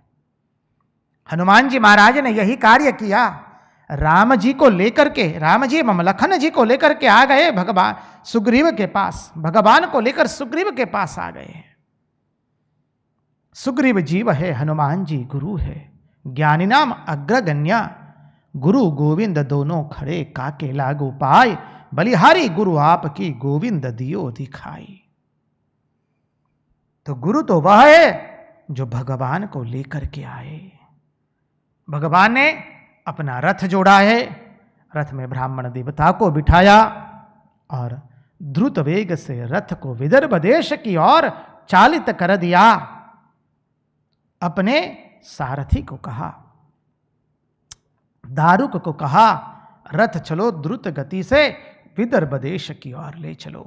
हनुमान जी महाराज ने यही कार्य किया, राम जी को लेकर के, राम जी एवं लखन जी को लेकर के आ गए भगवान सुग्रीव के पास, भगवान को लेकर सुग्रीव के पास आ गए। सुग्रीव जीव है, हनुमान जी गुरु है, ज्ञानी नाम अग्रगण्य, गुरु गोविंद दोनों खड़े काके लागू पाए, बलिहारी गुरु आपकी गोविंद दियो दिखाई। तो गुरु तो वह है जो भगवान को लेकर के आए। भगवान ने अपना रथ जोड़ा है, रथ में ब्राह्मण देवता को बिठाया और द्रुत वेग से रथ को विदर्भ देश की ओर चालित कर दिया। अपने सारथी को कहा, दारुक को कहा, रथ चलो द्रुत गति से विदर्भ देश की ओर ले चलो।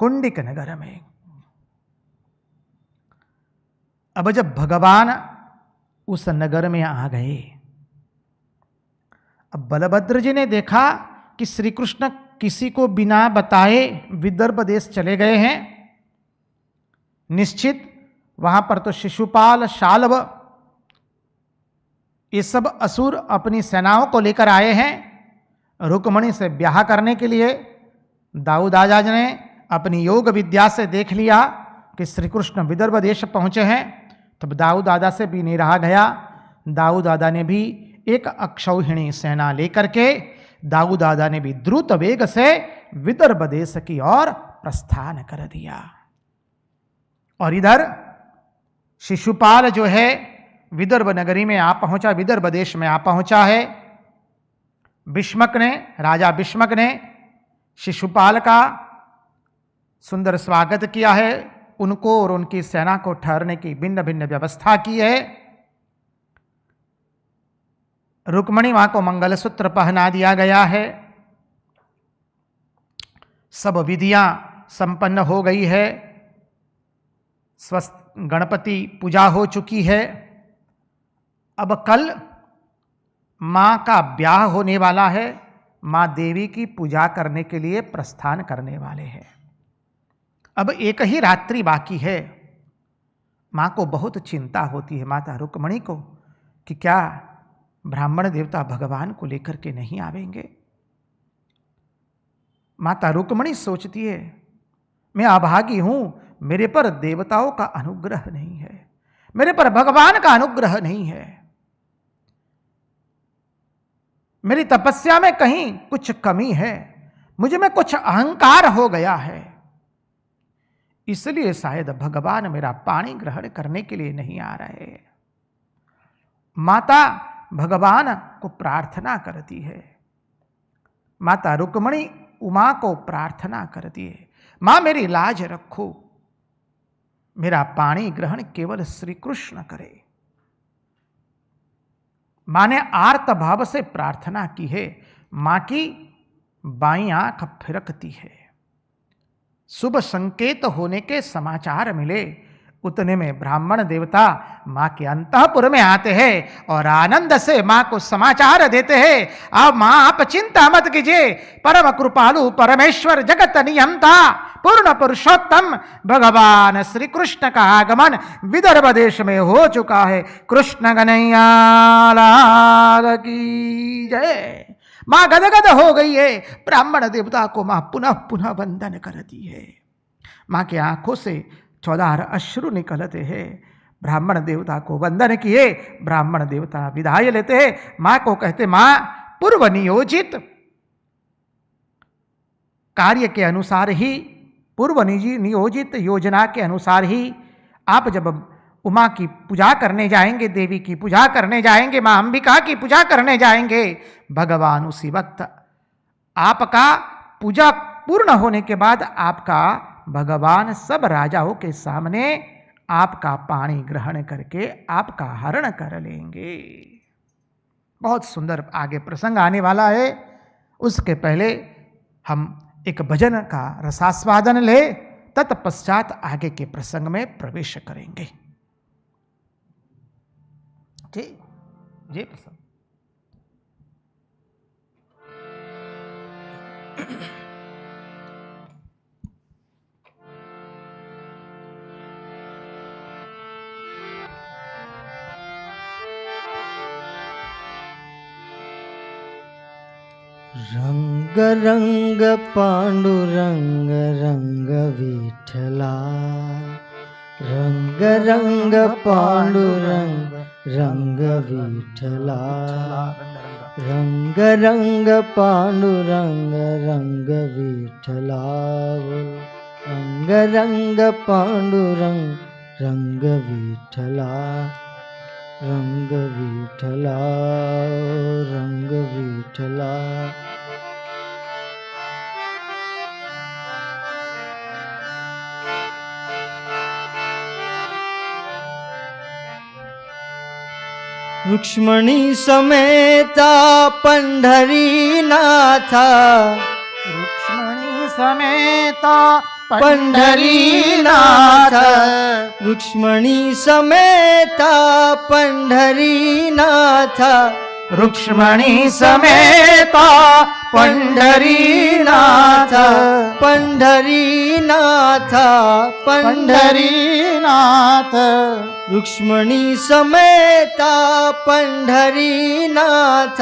कुंडिक नगर में अब जब भगवान उस नगर में आ गए, अब बलभद्र जी ने देखा कि श्री कृष्ण किसी को बिना बताए विदर्भ देश चले गए हैं। निश्चित वहां पर तो शिशुपाल, शाल्व, ये सब असुर अपनी सेनाओं को लेकर आए हैं रुक्मणी से ब्याह करने के लिए। दाऊद आजा ने अपनी योग विद्या से देख लिया कि श्री कृष्ण विदर्भ देश पहुंचे हैं, तब दाऊद दादा से भी नहीं रहा गया। दाऊद दादा ने भी एक अक्षौहिणी सेना लेकर के दाऊद दादा ने भी द्रुत वेग से विदर्भ देश की ओर प्रस्थान कर दिया। और इधर शिशुपाल जो है विदर्भ नगरी में आ पहुंचा, विदर्भ देश में आ पहुंचा है। भीष्मक ने, राजा भीष्मक ने शिशुपाल का सुंदर स्वागत किया है, उनको और उनकी सेना को ठहरने की भिन्न भिन्न व्यवस्था की है। रुक्मणी मां को मंगलसूत्र पहना दिया गया है। सब विधियां संपन्न हो गई है। स्वस्थ गणपति पूजा हो चुकी है। अब कल मां का ब्याह होने वाला है। मां देवी की पूजा करने के लिए प्रस्थान करने वाले हैं। अब एक ही रात्रि बाकी है। मां को बहुत चिंता होती है, माता रुक्मणी को, कि क्या ब्राह्मण देवता भगवान को लेकर के नहीं आवेंगे। माता रुक्मणी सोचती है, मैं अभागी हूं, मेरे पर देवताओं का अनुग्रह नहीं है, मेरे पर भगवान का अनुग्रह नहीं है, मेरी तपस्या में कहीं कुछ कमी है, मुझ में कुछ अहंकार हो गया है, इसलिए शायद भगवान मेरा पानी ग्रहण करने के लिए नहीं आ रहे। माता भगवान को प्रार्थना करती है। माता रुक्मणी उमा को प्रार्थना करती है, मां मेरी लाज रखो, मेरा पानी ग्रहण केवल श्री कृष्ण करे। मां ने आर्त भाव से प्रार्थना की है। मां की बाईं आंख फिरकती है। शुभ संकेत होने के समाचार मिले, उतने में ब्राह्मण देवता मां के अंतःपुर में आते हैं और आनंद से मां को समाचार देते हैं, अब मां आप चिंता मत कीजिए, परम कृपालु परमेश्वर जगत नियंता पूर्ण पुरुषोत्तम भगवान श्री कृष्ण का आगमन विदर्भ देश में हो चुका है। कृष्ण कन्हैया लाल की जय। मां गदगद हो गई है। ब्राह्मण देवता को मां पुनः पुनः वंदन करती है। मां की आंखों से 14 अश्रु निकलते हैं। ब्राह्मण देवता को वंदन किए, ब्राह्मण देवता विदाई लेते हैं। मां को कहते, मां पूर्व नियोजित कार्य के अनुसार ही, पूर्व नियोजित योजना के अनुसार ही आप जब उमा की पूजा करने जाएंगे, देवी की पूजा करने जाएंगे, मां अंबिका की पूजा करने जाएंगे, भगवान उसी वक्त आपका पूजा पूर्ण होने के बाद आपका भगवान सब राजाओं के सामने आपका पानी ग्रहण करके आपका हरण कर लेंगे। बहुत सुंदर आगे प्रसंग आने वाला है। उसके पहले हम एक भजन का रसास्वादन ले, तत्पश्चात आगे के प्रसंग में प्रवेश करेंगे। ठीक जी प्रसंग। रंग रंग पांडुरंग रंग विठला, रंग रंग पांडुरंग रंग विठला, रंग रंग पांडुरंग रंग विठला, रंग रंग पांडुरंग रंग विठला, रंग विठला, रंग विठला। रुक्ष्मणी समेता पंढरीनाथा रुक्ष्मणी समेता पंढरीनाथ रुक्ष्मणी समेता पंढरीनाथ रुक्ष्मणी समेता पंढरीनाथ पंढरीनाथ पंढरीनाथ रुक्ष्मणी समेता पंढरीनाथ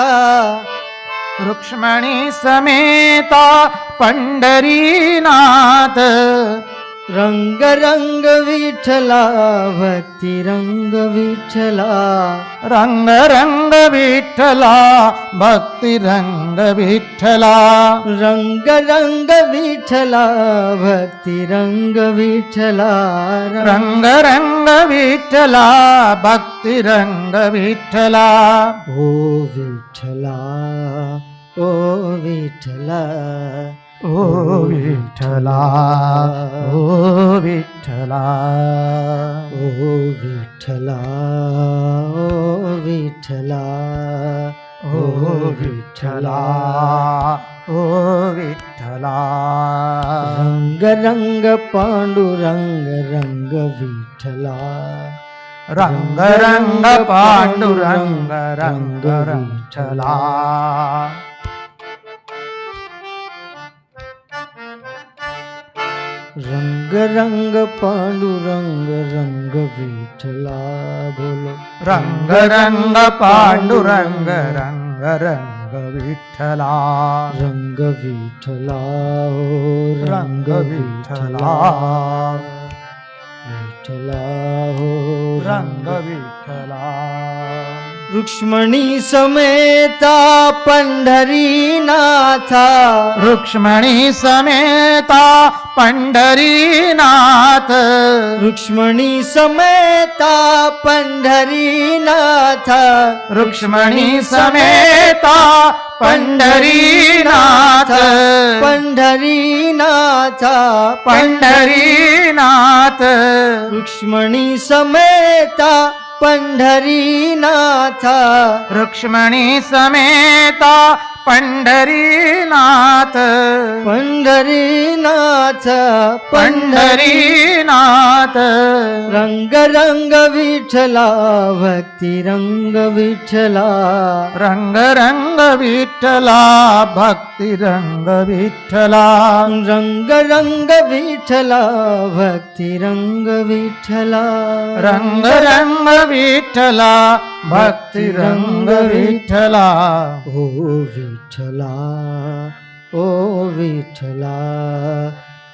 रुक्ष्मणी समेता पंढरीनाथ रंग रंग विठला भक्ति रंग विठला रंग रंग विठ्ठला भक्ती रंग विठ्ठला रंग रंग विठला भक्ति रंग विठला रंग रंग विठ्ठला भक्ती रंग विठ्ठला ओ विठला ओ विठला ओ विठ्ठला ओ विठ्ठला ओ विठला ओ विठला ओ विठ्ठला ओ विठ्ठला रंग रंग पांडुरंग रंग विठला रंग रंग पांडुरंग रंग विठ्ठला रंग रंग पांडुरंग रंग विठला बोलो रंग रंग पांडुरंग रंग रंग विठ्ठला रंग विठला ओ रंग विठ्ठला विठला हो रंग विठ्ठला रुक्ष्मणी समेता पंढरीनाथा रुक्ष्मणी समेता पंढरीनाथ रुक्ष्मणी समेता पंढरीनाथ रुक्ष्मणी समेता पंढरीनाथ पंढरीनाथ पंढरीनाथ रुक्ष्मणी समेता पंढरीनाथ रुक्ष्मणी समेता पंढरीनाथ पंढरीनाथ पंढरीनाथ रंग रंग विठला भक्ति रंग विठला रंग रंग विठ्ठला भक्ती रंग विठ्ठला रंग रंग विठला भक्ति रंग विठला रंग रंग विठ्ठला भक्ती रंग विठ्ठला ओ विठला ओ विठला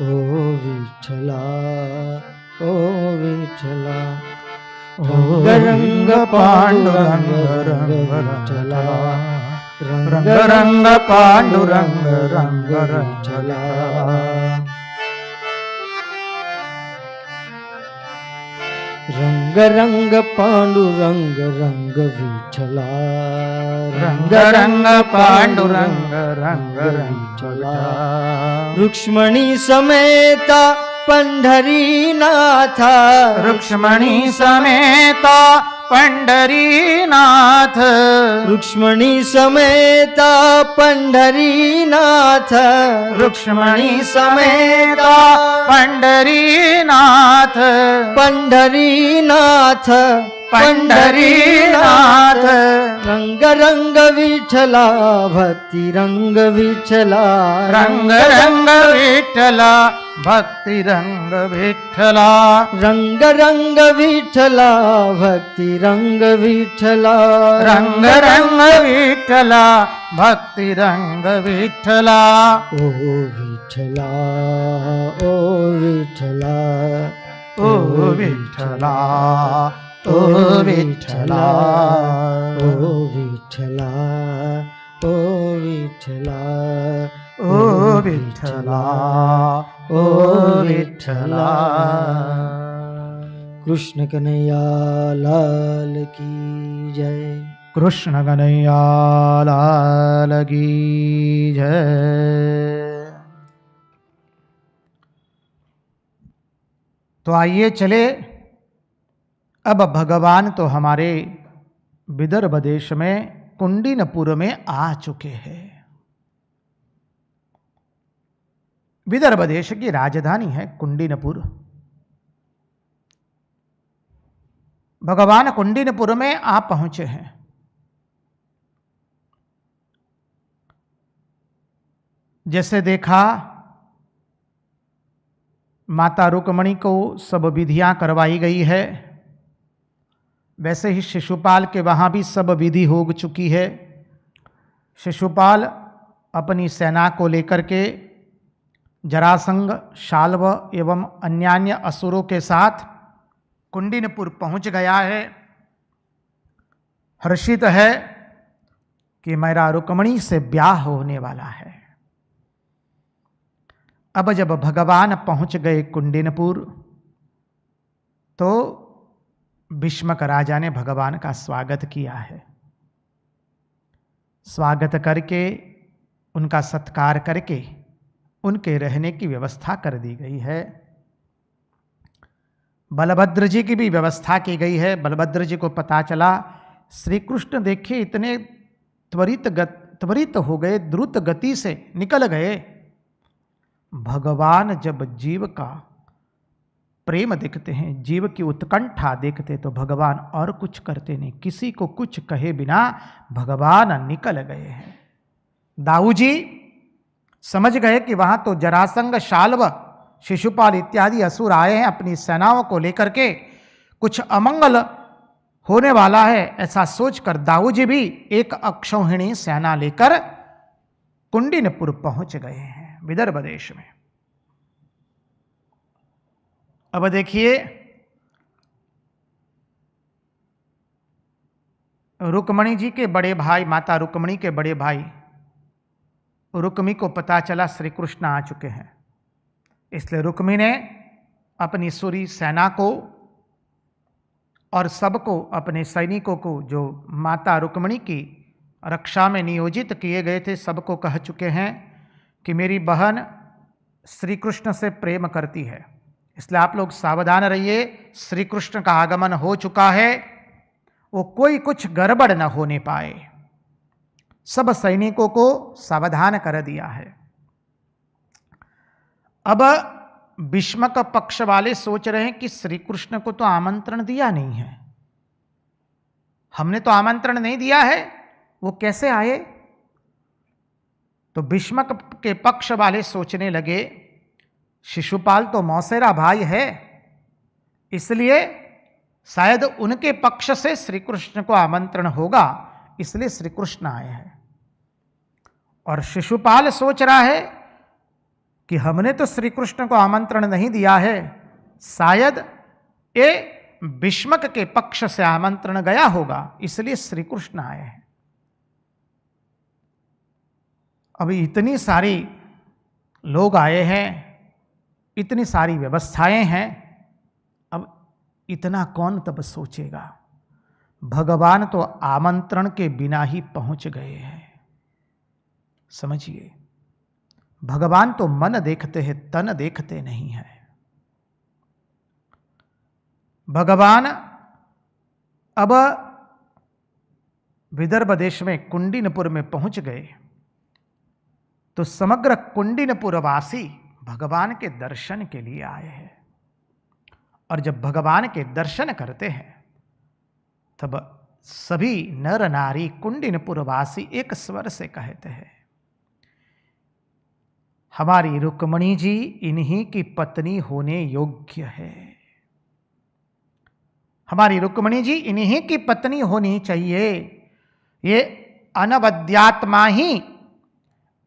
ओ विठला ओ विठला रंग रंग पांडुरंग रंग विठ्ठला रंग रंग पांडुरंग रंग विठ्ठला रंग रंग पांडुरंग रंग विठला रंग रंग पांडुरंग रंग विठ्ठला रुक्ष्मणी समेता पंढरीनाथ रुक्ष्मणी समेता पंढरीनाथ रुक्ष्मणी समेता पंढरीनाथ रुक्ष्मणी समेता पंढरीनाथ पंढरीनाथ पंढरीनाथ रंग रंग विठला भक्ति रंग विठला रंग रंग विठ्ठला भक्ती रंग विठ्ठला रंग रंग विठला भक्ति रंग विठला रंग रंग विठ्ठला भक्ती रंग विठ्ठला ओ विठला ओ विठला ओ विठ्ठला ओ विठ्ठला ओ विठला ओ विठला ओ विठ्ठला ओ विठ्ठला कृष्ण कन्हैया लाल की जय कृष्ण कन्हैया लाल की जय। तो आइए चले, अब भगवान तो हमारे विदर्भ देश में कुंडिनपुर में आ चुके हैं। विदर्भ देश की राजधानी है कुंडिनपुर। भगवान कुंडिनपुर में आ पहुंचे हैं। जैसे देखा माता रुक्मणी को सब विधियां करवाई गई है, वैसे ही शिशुपाल के वहाँ भी सब विधि हो चुकी है। शिशुपाल अपनी सेना को लेकर के जरासंध, शाल्व एवं अन्यान्य असुरों के साथ कुंडिनपुर पहुंच गया है। हर्षित है कि मेरा रुक्मणी से ब्याह होने वाला है। अब जब भगवान पहुंच गए कुंडिनपुर तो भीष्मक राजा ने भगवान का स्वागत किया है। स्वागत करके उनका सत्कार करके उनके रहने की व्यवस्था कर दी गई है। बलभद्र जी की भी व्यवस्था की गई है। बलभद्र जी को पता चला श्री कृष्ण देखिए इतने त्वरित हो गए, द्रुत गति से निकल गए। भगवान जब जीव का प्रेम देखते हैं, जीव की उत्कंठा देखते तो भगवान और कुछ करते नहीं, किसी को कुछ कहे बिना भगवान निकल गए हैं। दाऊ जी समझ गए कि वहां तो जरासंध, शाल्व, शिशुपाल इत्यादि असुर आए हैं अपनी सेनाओं को लेकर के, कुछ अमंगल होने वाला है। ऐसा सोचकर दाऊ जी भी एक अक्षौहिणी सेना लेकर कुंडिनपुर पहुंच गए हैं विदर्भ देश में। अब देखिए रुक्मणी जी के बड़े भाई, माता रुक्मणी के बड़े भाई रुक्मी को पता चला श्री कृष्ण आ चुके हैं, इसलिए रुक्मी ने अपनी सूरी सेना को और सबको, अपने सैनिकों को जो माता रुक्मणी की रक्षा में नियोजित किए गए थे, सबको कह चुके हैं कि मेरी बहन श्री कृष्ण से प्रेम करती है, इसलिए आप लोग सावधान रहिए। श्री कृष्ण का आगमन हो चुका है, वो कोई कुछ गड़बड़ न होने पाए। सब सैनिकों को सावधान कर दिया है। अब भीष्मक पक्ष वाले सोच रहे हैं कि श्री कृष्ण को तो आमंत्रण दिया नहीं है, हमने तो आमंत्रण नहीं दिया है, वो कैसे आए? तो भीष्मक के पक्ष वाले सोचने लगे शिशुपाल तो मौसेरा भाई है, इसलिए शायद उनके पक्ष से श्री कृष्ण को आमंत्रण होगा, इसलिए श्री कृष्ण आए हैं। और शिशुपाल सोच रहा है कि हमने तो श्री कृष्ण को आमंत्रण नहीं दिया है, शायद ये भीष्मक के पक्ष से आमंत्रण गया होगा, इसलिए श्री कृष्ण आए हैं। अभी इतनी सारी लोग आए हैं, इतनी सारी व्यवस्थाएं हैं, अब इतना कौन तब सोचेगा? भगवान तो आमंत्रण के बिना ही पहुंच गए हैं। समझिए, भगवान तो मन देखते हैं, तन देखते नहीं है। भगवान अब विदर्भ देश में कुंडिनपुर में पहुंच गए तो समग्र कुंडिनपुर वासी भगवान के दर्शन के लिए आए हैं। और जब भगवान के दर्शन करते हैं तब सभी नर नारी कुंडिनपुर वासी एक स्वर से कहते हैं, हमारी रुक्मणी जी इन्हीं की पत्नी होने योग्य है, हमारी रुक्मणी जी इन्हीं की पत्नी होनी चाहिए। ये अनवद्यात्मा ही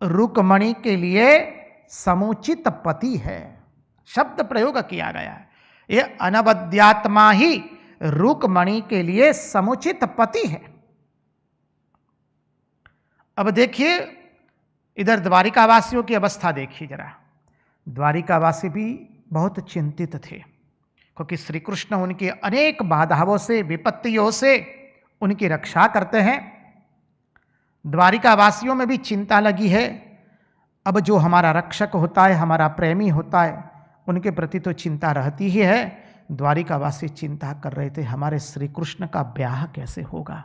रुक्मणी के लिए समुचित पति है, शब्द प्रयोग किया गया है। ये अनवद्यात्मा ही रुक्मणी के लिए समुचित पति है। अब देखिए इधर द्वारिकावासियों की अवस्था देखिए जरा। द्वारिकावासी भी बहुत चिंतित थे, क्योंकि श्री कृष्ण उनकी अनेक बाधाओं से, विपत्तियों से उनकी रक्षा करते हैं। द्वारिकावासियों में भी चिंता लगी है। अब जो हमारा रक्षक होता है, हमारा प्रेमी होता है, उनके प्रति तो चिंता रहती ही है। द्वारिकावासी चिंता कर रहे थे, हमारे श्री कृष्ण का ब्याह कैसे होगा,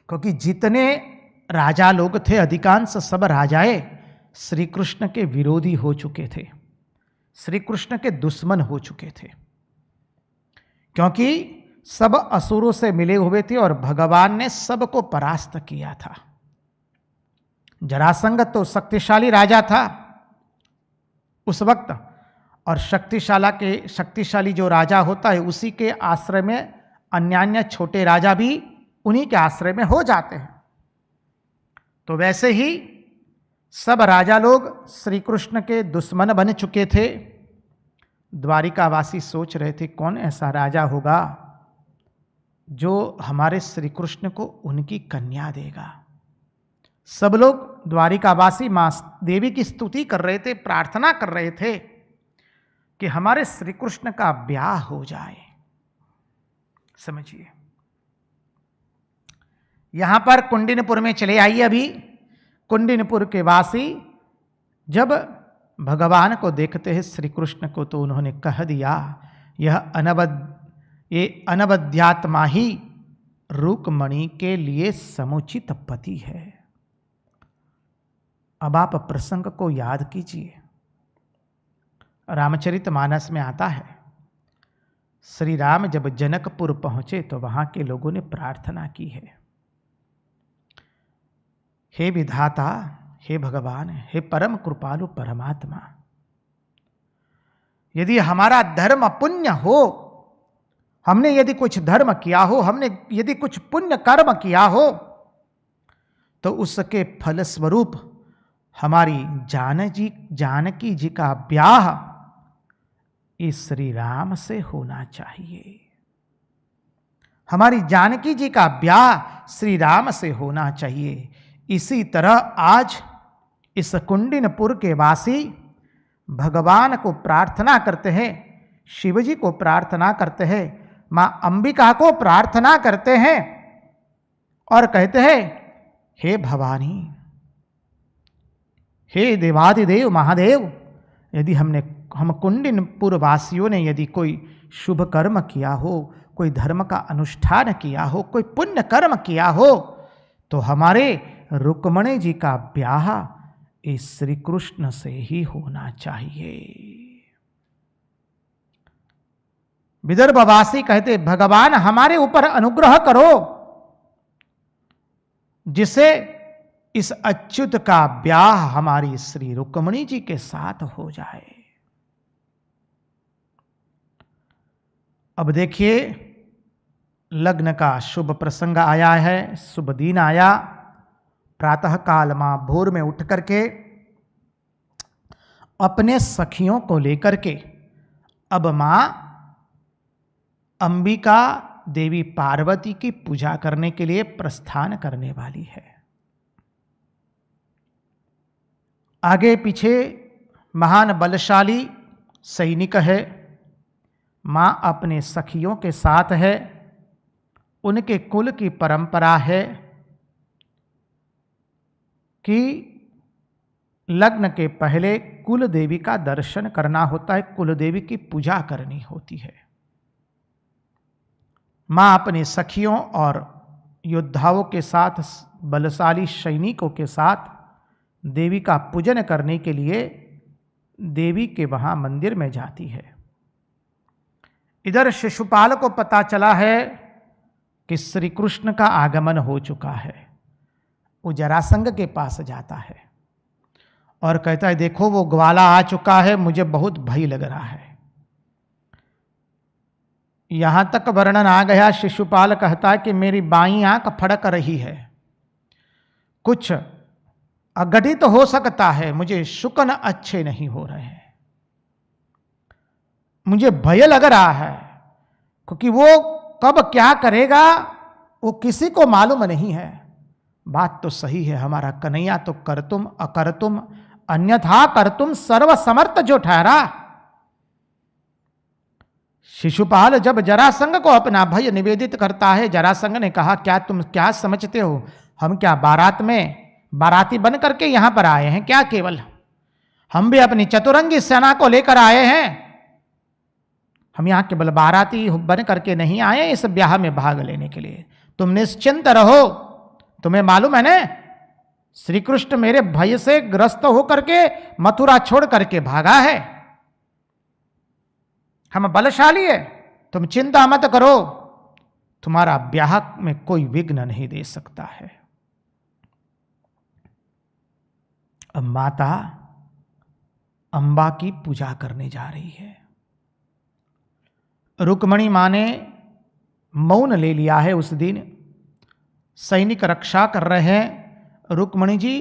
क्योंकि जितने राजा लोग थे अधिकांश सब राजाएं श्री कृष्ण के विरोधी हो चुके थे, श्री कृष्ण के दुश्मन हो चुके थे, क्योंकि सब असुरों से मिले हुए थे और भगवान ने सबको परास्त किया था। जरासंध तो शक्तिशाली राजा था उस वक्त, और शक्तिशाली जो राजा होता है उसी के आश्रय में अन्य छोटे राजा भी उन्हीं के आश्रय में हो जाते हैं। तो वैसे ही सब राजा लोग श्री कृष्ण के दुश्मन बन चुके थे। द्वारिकावासी सोच रहे थे कौन ऐसा राजा होगा जो हमारे श्री कृष्ण को उनकी कन्या देगा। सब लोग द्वारिकावासी मां देवी की स्तुति कर रहे थे, प्रार्थना कर रहे थे कि हमारे श्री कृष्ण का ब्याह हो जाए। समझिए, यहां पर कुंडिनपुर में चले आइए। अभी कुंडिनपुर के वासी जब भगवान को देखते हैं श्री कृष्ण को, तो उन्होंने कह दिया ये अनवद्यात्मा ही रुक्मणी के लिए समुचित पति है। अब आप प्रसंग को याद कीजिए। रामचरितमानस में आता है, श्री राम जब जनकपुर पहुंचे तो वहां के लोगों ने प्रार्थना की है, हे विधाता, हे भगवान, हे परम कृपालु परमात्मा, यदि हमारा धर्म पुण्य हो, हमने यदि कुछ धर्म किया हो, हमने यदि कुछ पुण्य कर्म किया हो, तो उसके फलस्वरूप हमारी जानकी जी का ब्याह इस श्री राम से होना चाहिए। हमारी जानकी जी का ब्याह श्री राम से होना चाहिए। इसी तरह आज इस कुंडिनपुर के वासी भगवान को प्रार्थना करते हैं, शिव जी को प्रार्थना करते हैं, मां अंबिका को प्रार्थना करते हैं और कहते हैं, हे भवानी, हे देवादिदेव महादेव, यदि हम कुंडिनपुर वासियों ने यदि कोई शुभ कर्म किया हो, कोई धर्म का अनुष्ठान किया हो, कोई पुण्य कर्म किया हो, तो हमारे रुक्मणी जी का ब्याह इस श्री कृष्ण से ही होना चाहिए। विदर्भवासी कहते, भगवान हमारे ऊपर अनुग्रह करो जिसे इस अच्युत का ब्याह हमारी श्री रुक्मणी जी के साथ हो जाए। अब देखिए, लग्न का शुभ प्रसंग आया है, शुभ दिन आया। प्रातः काल मां भोर में उठ करके अपने सखियों को लेकर के अब मां अंबिका देवी पार्वती की पूजा करने के लिए प्रस्थान करने वाली है। आगे पीछे महान बलशाली सैनिक है, मां अपने सखियों के साथ है। उनके कुल की परंपरा है कि लग्न के पहले कुल देवी का दर्शन करना होता है, कुल देवी की पूजा करनी होती है। मां अपने सखियों और योद्धाओं के साथ, बलशाली सैनिकों के साथ देवी का पूजन करने के लिए देवी के वहां मंदिर में जाती है। इधर शिशुपाल को पता चला है कि श्री कृष्ण का आगमन हो चुका है। वो जरासंध के पास जाता है और कहता है, देखो वो ग्वाला आ चुका है, मुझे बहुत भय लग रहा है। यहां तक वर्णन आ गया, शिशुपाल कहता है कि मेरी बाईं आंख फड़क रही है, कुछ अघटित तो हो सकता है, मुझे शुकन अच्छे नहीं हो रहे हैं, मुझे भय लग रहा है, क्योंकि वो कब क्या करेगा वो किसी को मालूम नहीं है। बात तो सही है, हमारा कन्हैया तो करतुम अकर्तुम अन्यथा करतुम सर्वसमर्थ जो ठहरा। शिशुपाल जब जरासंध को अपना भय निवेदित करता है, जरासंध ने कहा, क्या तुम क्या समझते हो, हम क्या बारात में बाराती बन करके यहां पर आए हैं क्या? केवल हम भी अपनी चतुरंगी सेना को लेकर आए हैं, हम यहां केवल बाराती बन करके नहीं आए इस ब्याह में भाग लेने के लिए। तुम निश्चिंत रहो, तुम्हें मालूम है ना, श्री कृष्ण मेरे भय से ग्रस्त होकर के मथुरा छोड़ करके भागा है। हम बलशाली है, तुम चिंता मत करो, तुम्हारा ब्याह में कोई विघ्न नहीं दे सकता है। अब माता अंबा की पूजा करने जा रही है। रुक्मणी मां ने मौन ले लिया है। उस दिन सैनिक रक्षा कर रहे हैं, रुक्मणी जी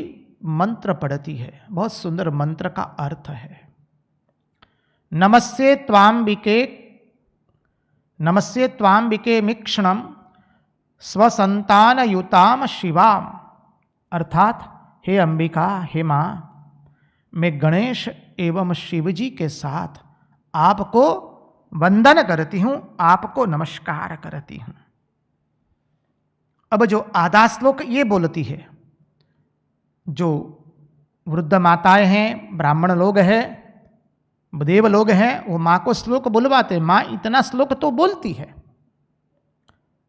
मंत्र पढ़ती है। बहुत सुंदर मंत्र का अर्थ है। नमस्ते त्वाम्बिके मिक्षणम स्वसंतानयुताम शिवाम, अर्थात हे अंबिका, हे मां, मैं गणेश एवं शिवजी के साथ आपको वंदन करती हूं, आपको नमस्कार करती हूं। अब जो आधा श्लोक ये बोलती है, जो वृद्ध माताएं हैं, ब्राह्मण लोग हैं, देव लोग हैं, वो मां को श्लोक बुलवाते। मां इतना श्लोक तो बोलती है।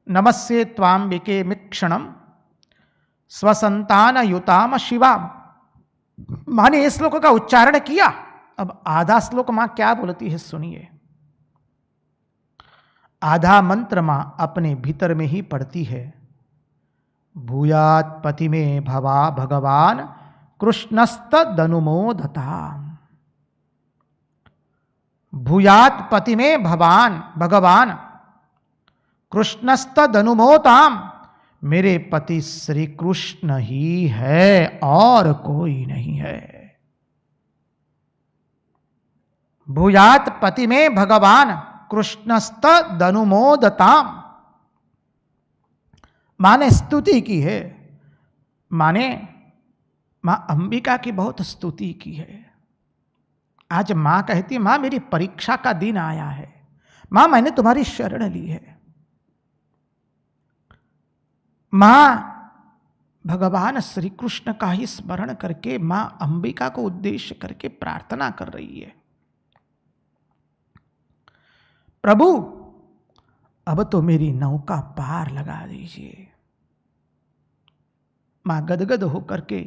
नमस्ते त्वाम्बिके मिक्षणम स्वसंतान युताम शिवाम, मां ने इस श्लोक का उच्चारण किया। अब आधा श्लोक मां क्या बोलती है सुनिए। आधा मंत्र मां अपने भीतर में ही पढ़ती है। भूयात् पति में भवा भगवान कृष्णस्तदनुमोदता, भूयात् पति में भगवान कृष्णस्तदनुमोदताम, मेरे पति श्री कृष्ण ही है और कोई नहीं है। भूयात् पति में भगवान कृष्णस्तदनुमोदताम, मां ने स्तुति की है। मां अंबिका की बहुत स्तुति की है। आज मां कहती, मां मेरी परीक्षा का दिन आया है, मां मैंने तुम्हारी शरण ली है। मां भगवान श्री कृष्ण का ही स्मरण करके मां अंबिका को उद्देश्य करके प्रार्थना कर रही है। प्रभु अब तो मेरी नौका पार लगा दीजिए। मां गदगद होकर के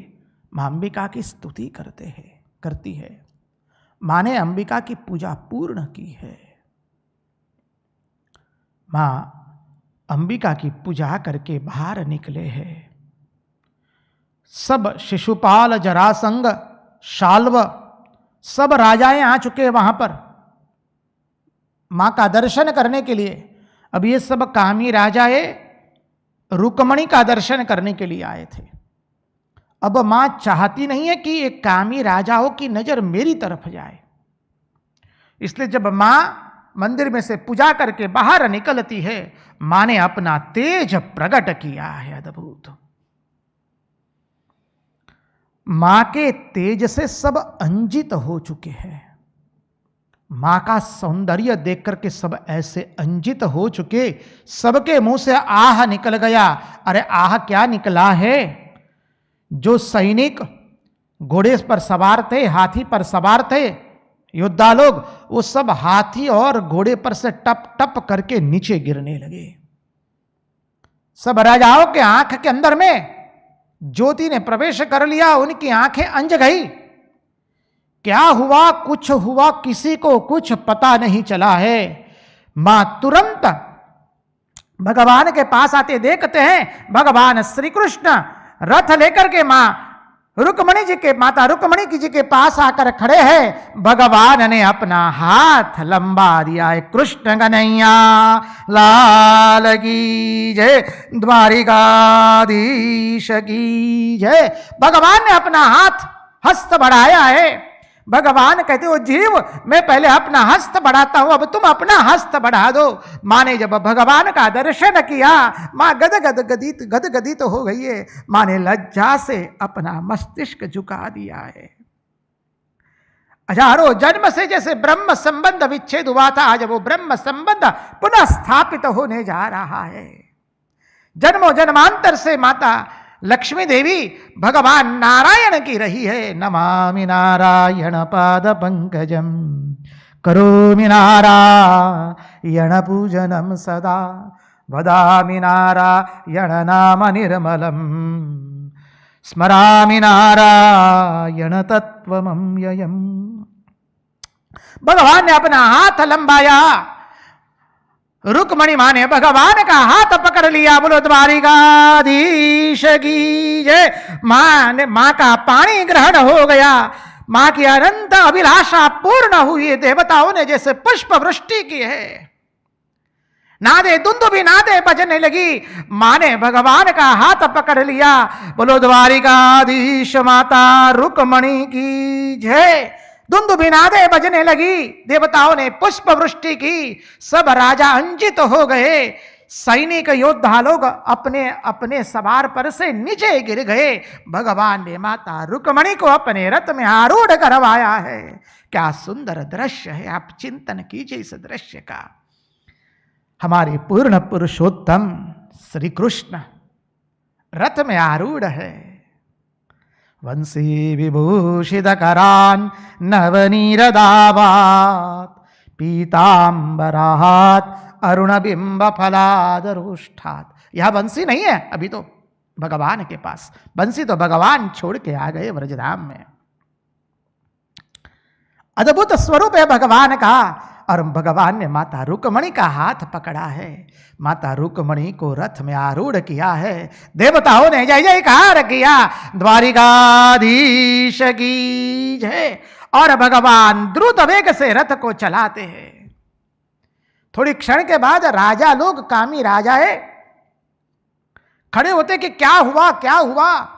मां अंबिका की स्तुति करती है। मां ने अंबिका की पूजा पूर्ण की है। मां अंबिका की पूजा करके बाहर निकले हैं। सब शिशुपाल, जरासंग, शाल्व, सब राजाएं आ चुके हैं वहां पर मां का दर्शन करने के लिए। अब ये सब कामी राजाएं रुक्मणी का दर्शन करने के लिए आए थे। अब मां चाहती नहीं है कि एक कामी राजाओं की नजर मेरी तरफ जाए, इसलिए जब मां मंदिर में से पूजा करके बाहर निकलती है, मां ने अपना तेज प्रकट किया है। अद्भुत। मां के तेज से सब अंजित हो चुके हैं। मां का सौंदर्य देख करके सब ऐसे अंजित हो चुके, सबके मुंह से आह निकल गया। अरे आह क्या निकला है। जो सैनिक घोड़े पर सवार थे, हाथी पर सवार थे, योद्धा लोग, वो सब हाथी और घोड़े पर से टप टप करके नीचे गिरने लगे। सब राजाओं के आंख के अंदर में ज्योति ने प्रवेश कर लिया, उनकी आंखें अंज गई। क्या हुआ, कुछ हुआ, किसी को कुछ पता नहीं चला है। मां तुरंत भगवान के पास आते देखते हैं भगवान श्री कृष्ण रथ लेकर के माता रुक्मणी जी के पास आकर खड़े हैं। भगवान ने अपना हाथ लंबा दिया है। कृष्ण कन्हैया लाल की जय, द्वारिकाधीश की जय। भगवान ने अपना हाथ हस्त बढ़ाया है। भगवान कहते हो जीव, मैं पहले अपना हस्त बढ़ाता हूं, अब तुम अपना हस्त बढ़ा दो। मां ने जब भगवान का दर्शन किया, मां गदगदित हो गई है। मां ने लज्जा से अपना मस्तिष्क झुका दिया है। हजारों जन्म से जैसे ब्रह्म संबंध विच्छेद हुआ था, आज वो ब्रह्म संबंध पुनः स्थापित होने जा रहा है। जन्मों जन्मांतर से माता लक्ष्मी देवी भगवान नारायण की रही है। नमामि नारायण पाद पंकजम, करोमि नारायण पूजनम सदा। वदामि नारायण नाम निर्मलम स्मरामि नारायण तत्वमव्ययम्। भगवान ने अपना हाथ लंबाया, रुक्मणी माँ ने भगवान का हाथ पकड़ लिया। बोलो द्वारिकाधीश की जय। माँ का पानी ग्रहण हो गया, माँ की अनंत अभिलाषा पूर्ण हुई। देवताओं ने जैसे पुष्प वृष्टि की है। नादे दुंदुभी नादे बजने लगी। माँ ने भगवान का हाथ पकड़ लिया। बोलो द्वारिकाधीश माता रुक्मणी की जय। दुंदुभी नादे बजने लगी। देवताओं ने पुष्प वृष्टि की। सब राजा अंजित हो गए। सैनिक योद्धा लोग अपने अपने सवार पर से नीचे गिर गए। भगवान ने माता रुक्मणी को अपने रथ में आरूढ़ करवाया है। क्या सुंदर दृश्य है, आप चिंतन कीजिए इस दृश्य का। हमारे पूर्ण पुरुषोत्तम श्री कृष्ण रथ में आरूढ़ है। वंशी विभूषित करान नवनीरदावात पीतांबरात अरुण बिंब फलादरुष्ठात। यह बंसी नहीं है अभी तो भगवान के पास। बंसी तो भगवान छोड़ के आ गए व्रजधाम में। अद्भुत स्वरूप है भगवान का। और भगवान ने माता रुक्मणी का हाथ पकड़ा है। माता रुक्मणी को रथ में आरूढ़ किया है। देवताओं ने जय जयकार किया। द्वारिकाधीश की जय। और भगवान द्रुत वेग से रथ को चलाते हैं। थोड़ी क्षण के बाद राजा लोग, कामी राजाए खड़े होते कि क्या हुआ क्या हुआ।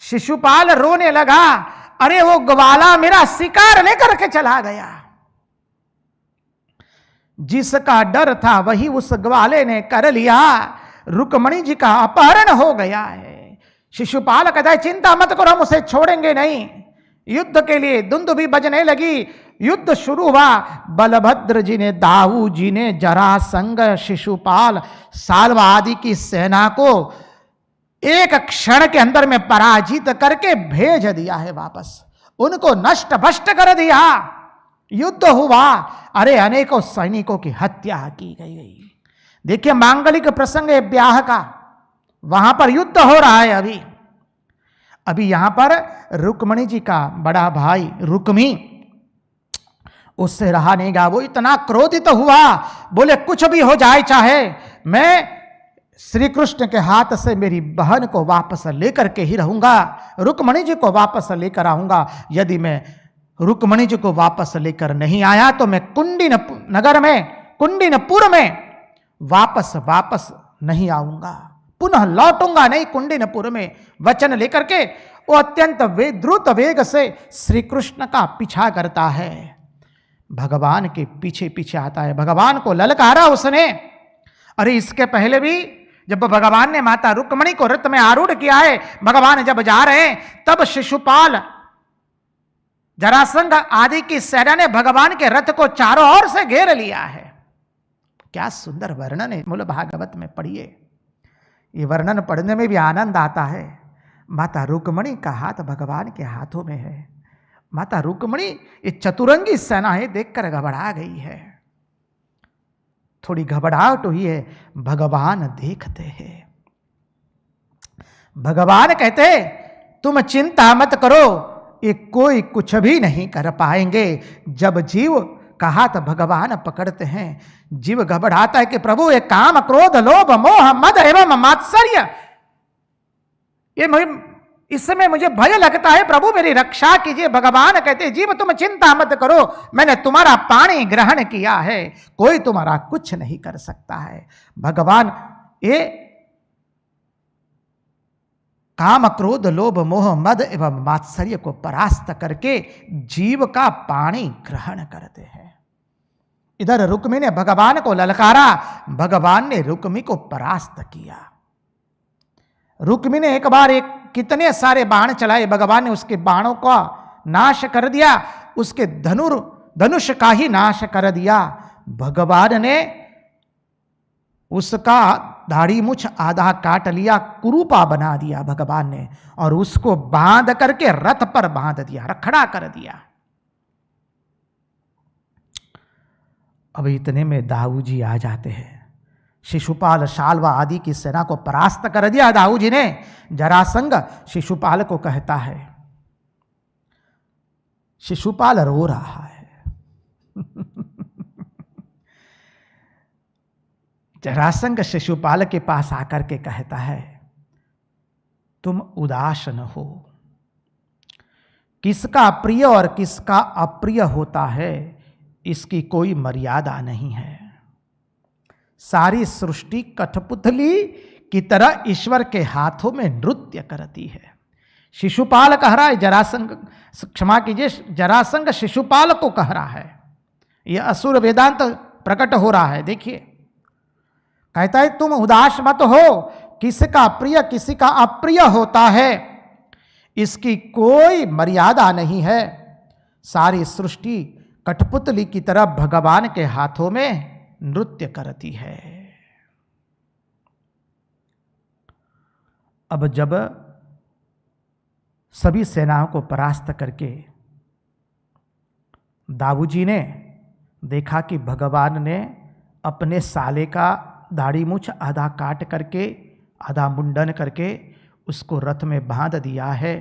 शिशुपाल रोने लगा, अरे वो ग्वाला मेरा शिकार लेकर के चला गया। जिसका डर था वही उस ग्वाले ने कर लिया। रुक्मणी जी का अपहरण हो गया है। शिशुपाल कहता है चिंता मत करो, हम उसे छोड़ेंगे नहीं। युद्ध के लिए दुंदुभी बजने लगी। युद्ध शुरू हुआ। बलभद्र जी ने, दाऊ जी ने जरासंग, शिशुपाल, साल्व आदि की सेना को एक क्षण के अंदर में पराजित करके भेज दिया है वापस। उनको नष्ट भष्ट कर दिया। युद्ध हुआ। अरे अनेकों सैनिकों की हत्या की गई। देखिए मांगलिक प्रसंग है ब्याह का, वहां पर युद्ध हो रहा है। अभी यहां पर रुक्मणी जी का बड़ा भाई रुक्मी, उससे रहा नहीं गया। वो इतना क्रोधित हुआ, बोले कुछ भी हो जाए, चाहे मैं श्री कृष्ण के हाथ से मेरी बहन को वापस लेकर के ही रहूंगा। रुक्मणी जी को वापस लेकर आऊंगा। यदि मैं रुक्मणी जी को वापस लेकर नहीं आया तो मैं कुंडिनपुर में वापस नहीं आऊंगा, पुनः लौटूंगा नहीं कुंडिनपुर में। वचन लेकर के वो अत्यंत द्रुत वेग से श्री कृष्ण का पीछा करता है। भगवान के पीछे पीछे आता है। भगवान को ललकारा उसने। अरे इसके पहले भी जब भगवान ने माता रुक्मणी को रथ में आरूढ़ किया है, भगवान जब जा रहे हैं तब शिशुपाल, जरासंध आदि की सेना ने भगवान के रथ को चारों ओर से घेर लिया है। क्या सुंदर वर्णन है, मूल भागवत में पढ़िए। ये वर्णन पढ़ने में भी आनंद आता है। माता रुक्मणी का हाथ भगवान के हाथों में है। माता रुक्मणी ये चतुरंगी सेना है, देखकर घबरा गई है। थोड़ी घबराहट हुई है। भगवान देखते हैं। भगवान कहते तुम चिंता मत करो, ये कोई कुछ भी नहीं कर पाएंगे। जब जीव का हाथ भगवान पकड़ते हैं, जीव घबराता है कि प्रभु ये काम, क्रोध, लोभ, मोह, मद एवं मात्सर्य, ये इस समय मुझे भय लगता है, प्रभु मेरी रक्षा कीजिए। भगवान कहते जीव तुम चिंता मत करो, मैंने तुम्हारा पानी ग्रहण किया है, कोई तुम्हारा कुछ नहीं कर सकता है। भगवान ये काम, क्रोध, लोभ, मोह, मद एवं मात्सर्य को परास्त करके जीव का पानी ग्रहण करते हैं। इधर रुक्मी ने भगवान को ललकारा, भगवान ने रुक्मी को परास्त किया। रुक्मी ने एक बार कितने सारे बाण चलाए, भगवान ने उसके बाणों का नाश कर दिया, उसके धनुष का ही नाश कर दिया। भगवान ने उसका दाढ़ी मुछ आधा काट लिया, कुरूपा बना दिया भगवान ने, और उसको बांध करके रथ पर बांध दिया, रखड़ा कर दिया। अब इतने में दाऊ जी आ जाते हैं। शिशुपाल शाल्वा आदि की सेना को परास्त कर दिया दाऊ जी ने। जरासंग शिशुपाल को कहता है, शिशुपाल रो रहा है। जरासंग शिशुपाल के पास आकर के कहता है, तुम उदास न हो। किसका प्रिय और किसका अप्रिय होता है इसकी कोई मर्यादा नहीं है। सारी सृष्टि कठपुतली की तरह ईश्वर के हाथों में नृत्य करती है। शिशुपाल कह रहा है, जरासंग, क्षमा कीजिए, जरासंग शिशुपाल को कह रहा है। यह असुर वेदांत प्रकट हो रहा है। देखिए, कहता है तुम उदास मत हो, किसका प्रिय किसी का अप्रिय होता है इसकी कोई मर्यादा नहीं है। सारी सृष्टि कठपुतली की तरह भगवान के हाथों में नृत्य करती है। अब जब सभी सेनाओं को परास्त करके दाऊजी ने देखा कि भगवान ने अपने साले का दाढ़ी मूछ आधा काट करके आधा मुंडन करके उसको रथ में बांध दिया है,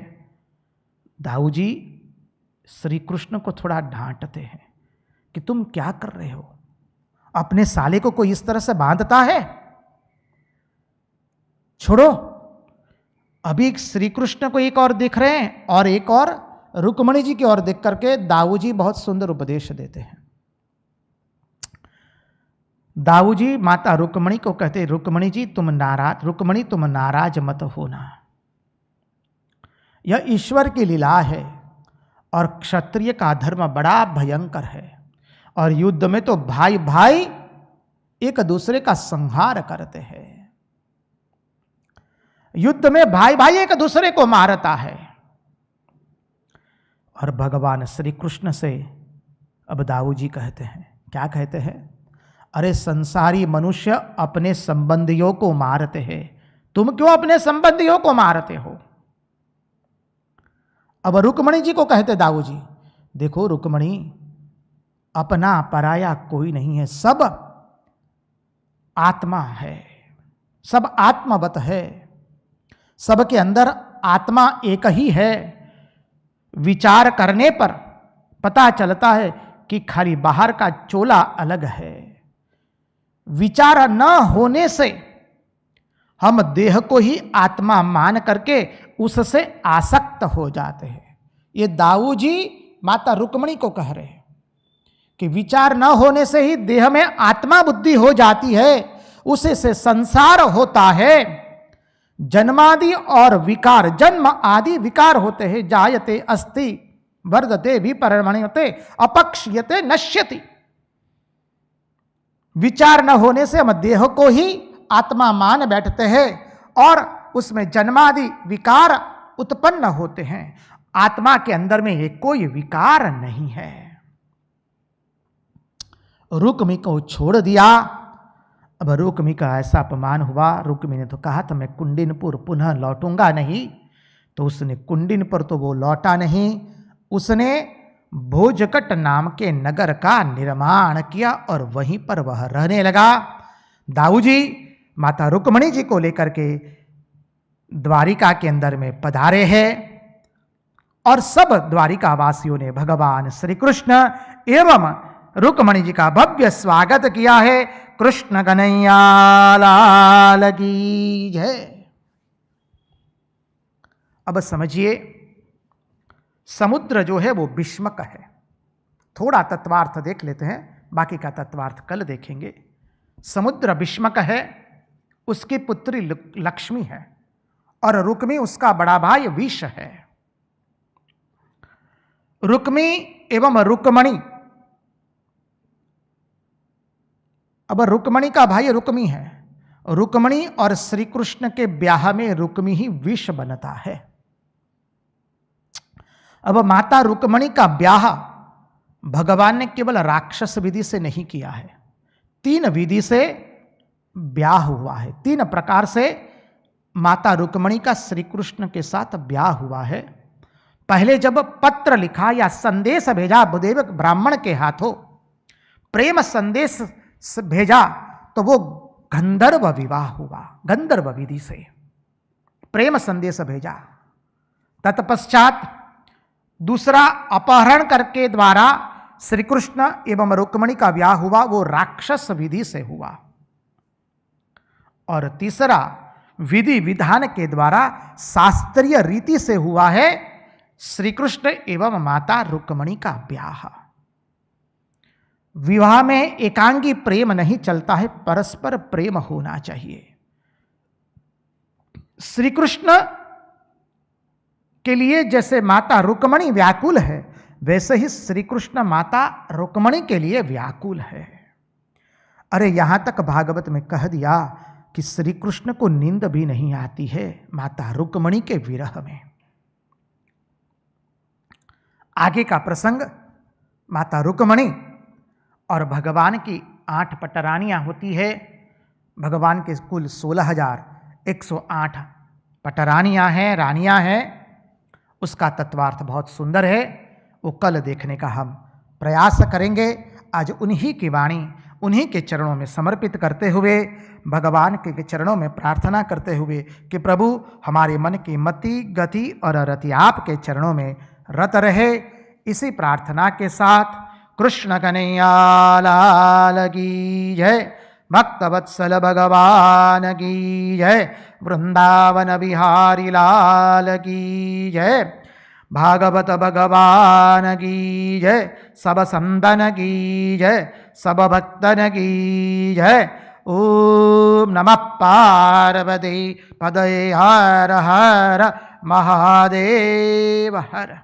दाऊजी श्री कृष्ण को थोड़ा डांटते हैं कि तुम क्या कर रहे हो, अपने साले को कोई इस तरह से बांधता है, छोड़ो। अभी श्री कृष्ण को एक और दिख रहे हैं और एक और रुक्मणी जी की ओर देख करके दाऊजी बहुत सुंदर उपदेश देते हैं। दाऊजी माता रुक्मणी को कहते, रुक्मणी जी तुम नाराज, रुक्मणी तुम नाराज मत होना, यह ईश्वर की लीला है और क्षत्रिय का धर्म बड़ा भयंकर है और युद्ध में तो भाई भाई एक दूसरे का संहार करते हैं। युद्ध में भाई भाई एक दूसरे को मारता है। और भगवान श्री कृष्ण से अब दाऊजी कहते हैं, क्या कहते हैं, अरे संसारी मनुष्य अपने संबंधियों को मारते हैं, तुम क्यों अपने संबंधियों को मारते हो। अब रुक्मणी जी को कहते दाऊजी, देखो रुक्मणी, अपना पराया कोई नहीं है, सब आत्मा है, सब आत्मवत है, सबके अंदर आत्मा एक ही है। विचार करने पर पता चलता है कि खाली बाहर का चोला अलग है। विचार न होने से हम देह को ही आत्मा मान करके उससे आसक्त हो जाते हैं। ये दाऊजी माता रुक्मणी को कह रहे हैं कि विचार न होने से ही देह में आत्मा बुद्धि हो जाती है, उसे से संसार होता है। जन्मादि और विकार, जन्म आदि विकार होते हैं। जायते अस्ति वर्धते विपरिणमते अपक्ष्यते नश्यति। विचार न होने से हम देह को ही आत्मा मान बैठते हैं और उसमें जन्मादि विकार उत्पन्न होते हैं। आत्मा के अंदर में ये कोई विकार नहीं है। रुक्मी को छोड़ दिया। अब रुक्मी का ऐसा अपमान हुआ। रुक्मी ने तो कहा था मैं कुंडिनपुर पुनः लौटूंगा नहीं, तो उसने कुंडिनपुर तो वो लौटा नहीं, उसने भोजकट नाम के नगर का निर्माण किया और वहीं पर वह रहने लगा। दाऊजी माता रुक्मणी जी को लेकर के द्वारिका के अंदर में पधारे हैं और सब द्वारिका वासियों ने भगवान श्री कृष्ण एवं रुक्मणी जी का भव्य स्वागत किया है। कृष्ण कन्हैया लाल की जय। अब समझिए, समुद्र जो है वो भीष्मक है। थोड़ा तत्वार्थ देख लेते हैं, बाकी का तत्वार्थ कल देखेंगे। समुद्र भीष्मक है, उसकी पुत्री लक्ष्मी है और रुक्मी उसका बड़ा भाई विष है। रुक्मी एवं रुक्मणी, अब रुक्मणी का भाई रुक्मी है। रुक्मणी और श्री कृष्ण के ब्याह में रुक्मी ही विष बनता है। अब माता रुक्मणी का ब्याह भगवान ने केवल राक्षस विधि से नहीं किया है, 3 विधि से ब्याह हुआ है। 3 प्रकार से माता रुक्मणी का श्री कृष्ण के साथ ब्याह हुआ है। पहले जब पत्र लिखा या संदेश भेजा भूदेव ब्राह्मण के हाथों, प्रेम संदेश भेजा, तो वो गंधर्व विवाह हुआ, गंधर्व विधि से प्रेम संदेश भेजा। तत्पश्चात दूसरा अपहरण करके द्वारा श्री कृष्ण एवं रुक्मिणी का विवाह हुआ, वो राक्षस विधि से हुआ। और तीसरा विधि विधान के द्वारा शास्त्रीय रीति से हुआ है श्री कृष्ण एवं माता रुक्मिणी का विवाह। विवाह में एकांगी प्रेम नहीं चलता है, परस्पर प्रेम होना चाहिए। श्री कृष्ण के लिए जैसे माता रुक्मिणी व्याकुल है, वैसे ही श्री कृष्ण माता रुक्मिणी के लिए व्याकुल है। अरे यहां तक भागवत में कह दिया कि श्री कृष्ण को नींद भी नहीं आती है माता रुक्मिणी के विरह में। आगे का प्रसंग, माता रुक्मिणी और भगवान की 8 पटरानियां होती है। भगवान के कुल 16,108 पटरानियां हैं, रानियां हैं। उसका तत्वार्थ बहुत सुंदर है, वो कल देखने का हम प्रयास करेंगे। आज उन्हीं की वाणी उन्हीं के चरणों में समर्पित करते हुए, भगवान के चरणों में प्रार्थना करते हुए कि प्रभु हमारे मन की मति गति और रति आपके चरणों में रत रहे, इसी प्रार्थना के साथ कृष्ण कन्हैया लाल की जय, भक्तवत्सल भगवान की जय, वृंदावन बिहारी लाल की जय, भागवत भगवान की जय, सब संतन की जय, सब भक्तन की जय। ओम नमः पार्वती पदये हर हर महादेव हर।